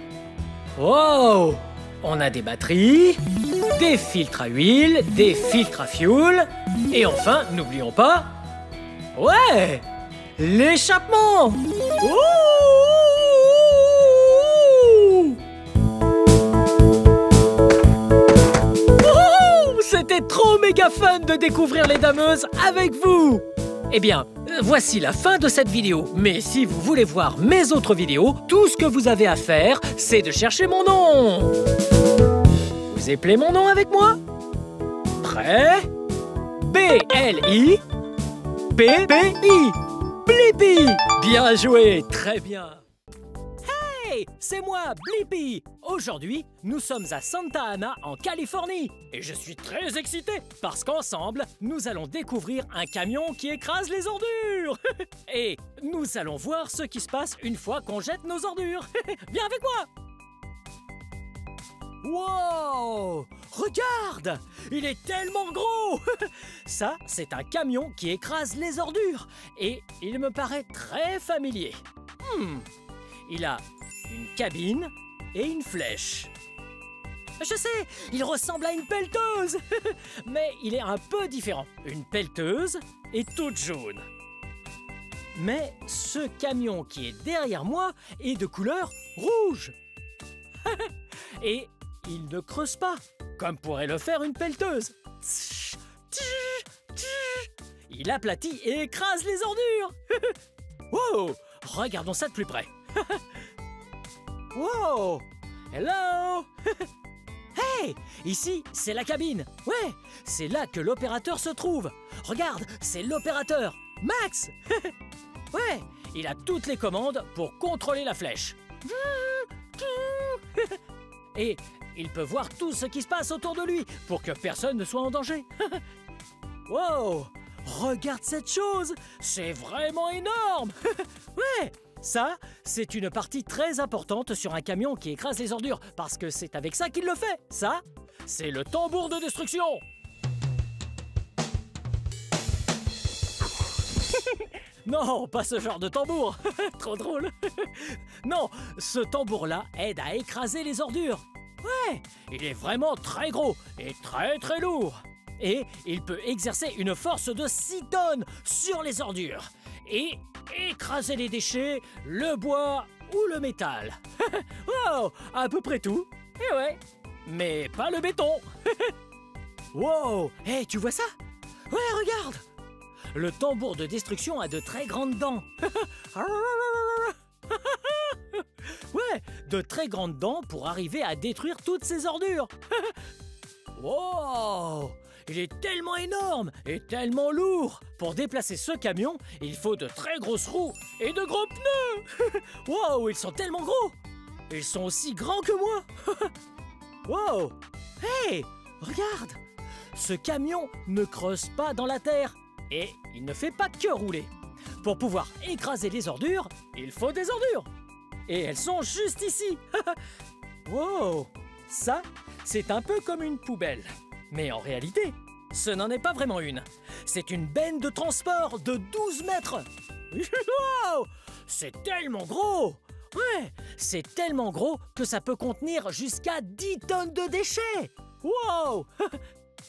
Wow! On a des batteries, des filtres à huile, des filtres à fioul, et enfin, n'oublions pas... Ouais! L'échappement! Ouh! C'était trop méga fun de découvrir les dameuses avec vous. Eh bien, voici la fin de cette vidéo. Mais si vous voulez voir mes autres vidéos, tout ce que vous avez à faire, c'est de chercher mon nom. Vous appelez mon nom avec moi? Prêt? B-L-I-P-P-I. Blippi. Bien joué, très bien. Hey, c'est moi, Blippi. Aujourd'hui, nous sommes à Santa Ana, en Californie. Et je suis très excité parce qu'ensemble, nous allons découvrir un camion qui écrase les ordures. Et nous allons voir ce qui se passe une fois qu'on jette nos ordures. Viens avec moi. Wow! Regarde! Il est tellement gros! Ça, c'est un camion qui écrase les ordures. Et il me paraît très familier. Il a une cabine et une flèche. Je sais, il ressemble à une pelleteuse. Mais il est un peu différent. Une pelleteuse est toute jaune. Mais ce camion qui est derrière moi est de couleur rouge. Et il ne creuse pas, comme pourrait le faire une pelleteuse. Il aplatit et écrase les ordures. Wow! Regardons ça de plus près. Wow! Hello! Hey! Ici, c'est la cabine. Ouais, c'est là que l'opérateur se trouve. Regarde, c'est l'opérateur, Max. Ouais, il a toutes les commandes pour contrôler la flèche. Et il peut voir tout ce qui se passe autour de lui pour que personne ne soit en danger. Wow! Regarde cette chose! C'est vraiment énorme! Ouais! Ça, c'est une partie très importante sur un camion qui écrase les ordures parce que c'est avec ça qu'il le fait. Ça, c'est le tambour de destruction! Non, pas ce genre de tambour. Trop drôle. Non, ce tambour-là aide à écraser les ordures. Ouais, il est vraiment très gros et très très lourd. Et il peut exercer une force de 6 tonnes sur les ordures et écraser les déchets, le bois ou le métal. Wow, à peu près tout. Et ouais, mais pas le béton. Wow, hey, tu vois ça? Ouais, regarde. Le tambour de destruction a de très grandes dents. Ouais, de très grandes dents pour arriver à détruire toutes ces ordures. Wow! Il est tellement énorme et tellement lourd. Pour déplacer ce camion, il faut de très grosses roues et de gros pneus. Wow, ils sont tellement gros. Ils sont aussi grands que moi. Wow! Hey, regarde. Ce camion ne creuse pas dans la terre et il ne fait pas que rouler. Pour pouvoir écraser les ordures, il faut des ordures. Et elles sont juste ici. Wow! Ça, c'est un peu comme une poubelle. Mais en réalité, ce n'en est pas vraiment une. C'est une benne de transport de 12 mètres. Wow! C'est tellement gros! Ouais, c'est tellement gros que ça peut contenir jusqu'à 10 tonnes de déchets. Wow!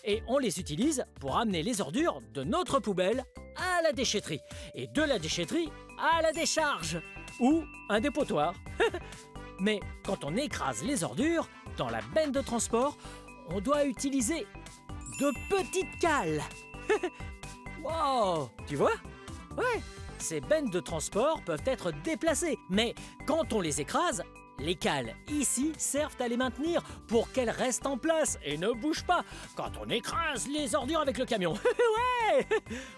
Et on les utilise pour amener les ordures de notre poubelle à la déchetterie. Et de la déchetterie à la décharge. Ou un dépotoir. Mais quand on écrase les ordures, dans la benne de transport, on doit utiliser de petites cales. Wow! Tu vois? Ouais, ces bennes de transport peuvent être déplacées. Mais quand on les écrase, les cales ici servent à les maintenir pour qu'elles restent en place et ne bougent pas quand on écrase les ordures avec le camion. Ouais!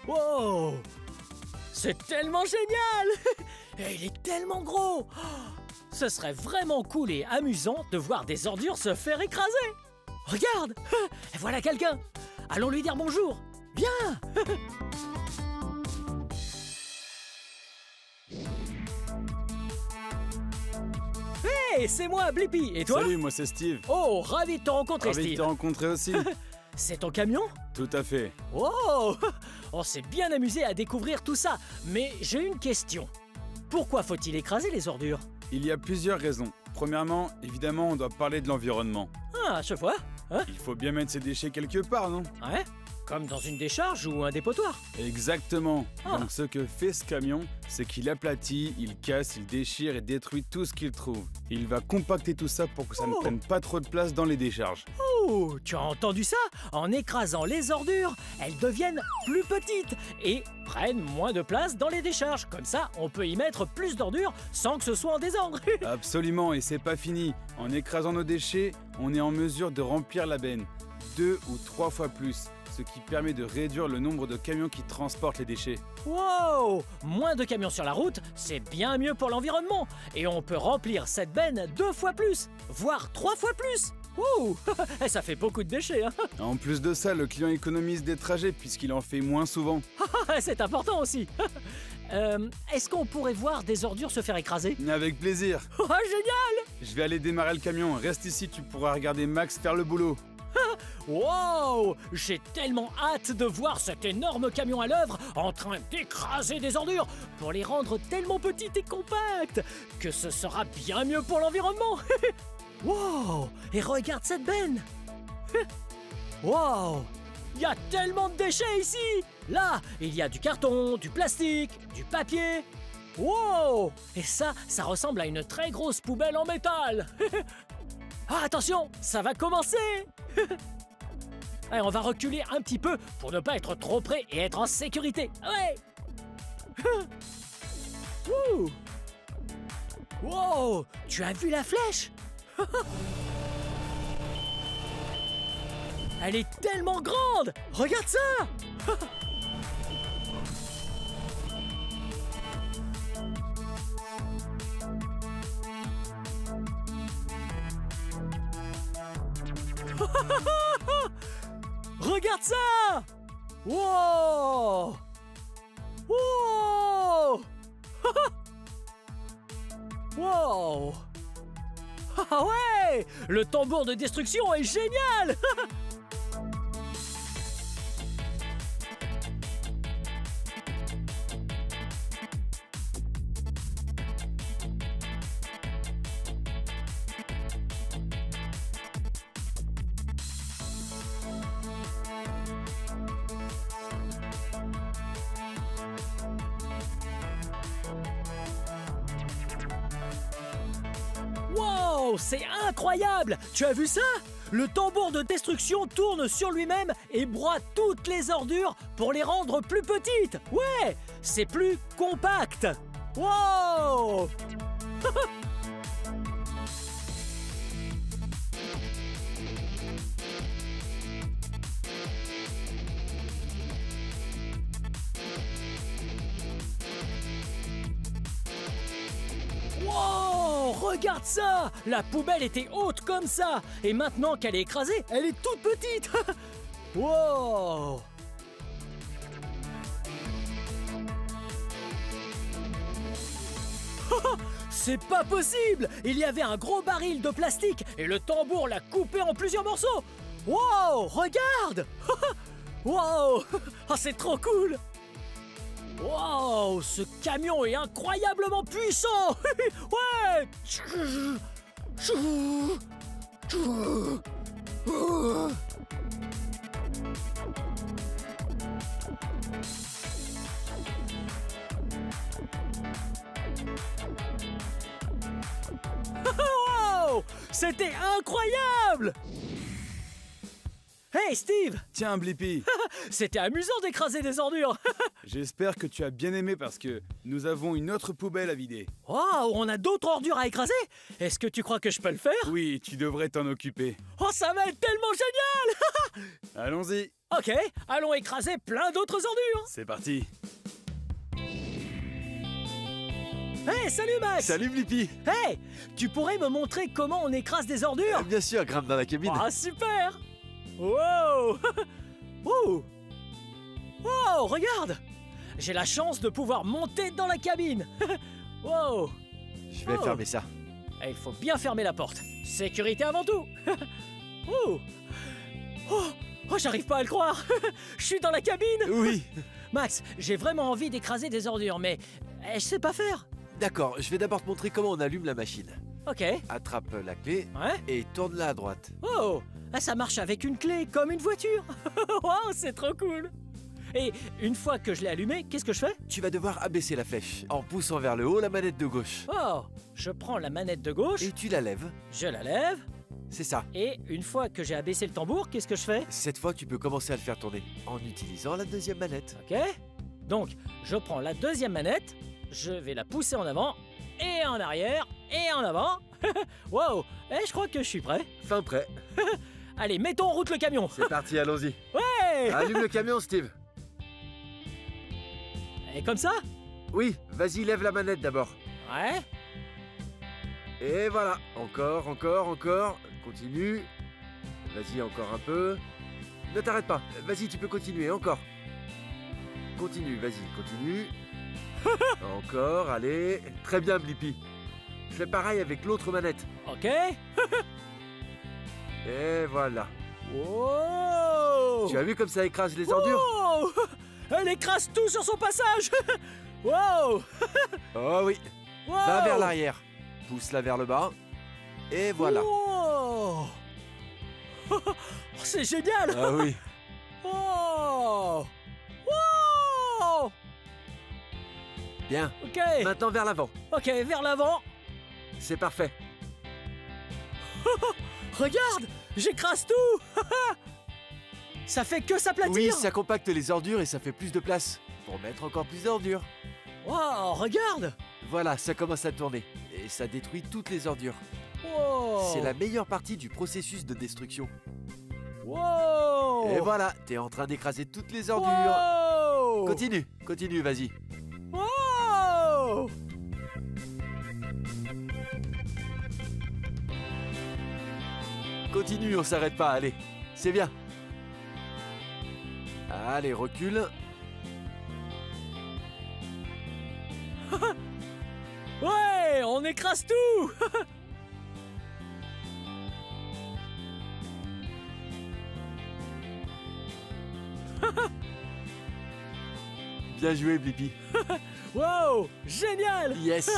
Wow! C'est tellement génial! Et il est tellement gros! Ce serait vraiment cool et amusant de voir des ordures se faire écraser. Regarde! Voilà quelqu'un! Allons lui dire bonjour! Viens! Hey, c'est moi, Blippi! Et toi? Salut, moi c'est Steve. Oh, ravi de te rencontrer, Ravi de Steve! te rencontrer aussi. C'est ton camion? Tout à fait. Oh! On s'est bien amusé à découvrir tout ça. Mais j'ai une question. Pourquoi faut-il écraser les ordures? Il y a plusieurs raisons. Premièrement, évidemment, on doit parler de l'environnement. Ah, je vois. Hein? Il faut bien mettre ses déchets quelque part, non? Ouais? Comme dans une décharge ou un dépotoir? Exactement. Ah. Donc ce que fait ce camion, c'est qu'il aplatit, il casse, il déchire et détruit tout ce qu'il trouve. Il va compacter tout ça pour que ça ne prenne pas trop de place dans les décharges. Ouh, tu as entendu ça? En écrasant les ordures, elles deviennent plus petites et prennent moins de place dans les décharges. Comme ça, on peut y mettre plus d'ordures sans que ce soit en désordre. Absolument, et c'est pas fini. En écrasant nos déchets, on est en mesure de remplir la benne 2 ou 3 fois plus, ce qui permet de réduire le nombre de camions qui transportent les déchets. Wow! Moins de camions sur la route, c'est bien mieux pour l'environnement. Et on peut remplir cette benne 2 fois plus, voire 3 fois plus. Ouh! Ça fait beaucoup de déchets, hein. En plus de ça, le client économise des trajets puisqu'il en fait moins souvent. C'est important aussi. Est-ce qu'on pourrait voir des ordures se faire écraser? Avec plaisir. Oh, génial! Je vais aller démarrer le camion. Reste ici, tu pourras regarder Max faire le boulot. Wow! J'ai tellement hâte de voir cet énorme camion à l'œuvre en train d'écraser des ordures pour les rendre tellement petites et compactes que ce sera bien mieux pour l'environnement. Wow! Et regarde cette benne. Wow! Il y a tellement de déchets ici! Là, il y a du carton, du plastique, du papier. Wow! Et ça ressemble à une très grosse poubelle en métal. Ah, attention, ça va commencer. Allez, on va reculer un petit peu pour ne pas être trop près et être en sécurité. Ouais. Ouh. Wow, tu as vu la flèche? Elle est tellement grande. Regarde ça. Regarde ça! Wow! Wow! Wow! Ah ouais! Le tambour de destruction est génial! Wow, c'est incroyable! Tu as vu ça? Le tambour de destruction tourne sur lui-même et broie toutes les ordures pour les rendre plus petites. Ouais, c'est plus compact. Wow! Wow, regarde ça! La poubelle était haute comme ça! Et maintenant qu'elle est écrasée, elle est toute petite! Wow! C'est pas possible! Il y avait un gros baril de plastique et le tambour l'a coupé en plusieurs morceaux! Wow! Regarde! Wow! Oh, c'est trop cool! Wow, ce camion est incroyablement puissant! Ouais! Wow! C'était incroyable! Hey Steve! Tiens, Blippi. C'était amusant d'écraser des ordures! J'espère que tu as bien aimé parce que nous avons une autre poubelle à vider. Wow, on a d'autres ordures à écraser? Est-ce que tu crois que je peux le faire? Oui, tu devrais t'en occuper. Oh, ça va être tellement génial! Allons-y. Ok, allons écraser plein d'autres ordures! C'est parti. Hey, salut Max! Salut Blippi. Hey, tu pourrais me montrer comment on écrase des ordures? Bien sûr, grimpe dans la cabine. Ah, super! Wow! Ouh! Wow, regarde! J'ai la chance de pouvoir monter dans la cabine! Wow! Je vais fermer ça. Et il faut bien fermer la porte. Sécurité avant tout! Ouh! Oh, j'arrive pas à le croire! Je suis dans la cabine! Oui. Max, j'ai vraiment envie d'écraser des ordures, mais je sais pas faire. D'accord, je vais d'abord te montrer comment on allume la machine. Ok. Attrape la clé Ouais? et tourne-la à droite. Oh! Ah, ça marche avec une clé, comme une voiture! Wow, c'est trop cool! Et une fois que je l'ai allumé, qu'est-ce que je fais? Tu vas devoir abaisser la flèche en poussant vers le haut la manette de gauche. Oh! Je prends la manette de gauche, Et tu la lèves. je la lève. c'est ça. Et une fois que j'ai abaissé le tambour, qu'est-ce que je fais? Cette fois, tu peux commencer à le faire tourner en utilisant la deuxième manette. Ok. Donc, je prends la deuxième manette, je vais la pousser en avant, et en arrière, et en avant. Wow! Et je crois que je suis prêt. Fin prêt. Allez, mettons en route le camion. C'est parti, allons-y. Ouais! Allume le camion, Steve. Et comme ça? Oui, vas-y, lève la manette d'abord. Ouais. Et voilà. Encore, encore, encore. Continue. Vas-y, encore un peu. Ne t'arrête pas. Vas-y, tu peux continuer, encore. Continue, vas-y, continue. Encore, allez. Très bien, Blippi. Je fais pareil avec l'autre manette. Ok. Et voilà. Wow! Tu as vu comme ça écrase les ordures? Wow! Elle écrase tout sur son passage. Wow! Oh oui. Wow! Va vers l'arrière. Pousse-la vers le bas. Et voilà. Wow! Oh, c'est génial! Ah oui. Wow! Wow! Bien. Ok. Maintenant vers l'avant. Ok, vers l'avant. C'est parfait. Regarde! J'écrase tout! Ça fait que s'aplatir! Oui, ça compacte les ordures et ça fait plus de place pour mettre encore plus d'ordures. Wow, regarde! Voilà, ça commence à tourner et ça détruit toutes les ordures. Wow! C'est la meilleure partie du processus de destruction. Wow! Et voilà, t'es en train d'écraser toutes les ordures. Wow! Continue, continue, vas-y. Wow! Continue, on s'arrête pas, allez. C'est bien. Allez, recule. Ouais, on écrase tout! Bien joué, Blippi. Wow! Génial! Yes.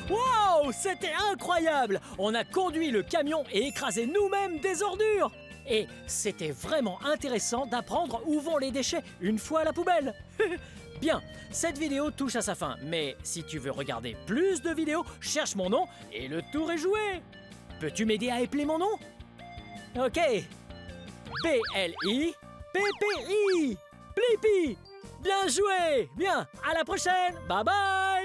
Wow! C'était incroyable! On a conduit le camion et écrasé nous-mêmes des ordures! Et c'était vraiment intéressant d'apprendre où vont les déchets une fois à la poubelle. Bien, cette vidéo touche à sa fin, mais si tu veux regarder plus de vidéos, cherche mon nom et le tour est joué. Peux-tu m'aider à épeler mon nom? Ok. B-L-I-P-P-I. Blippi. Bien joué. Bien, à la prochaine. Bye bye.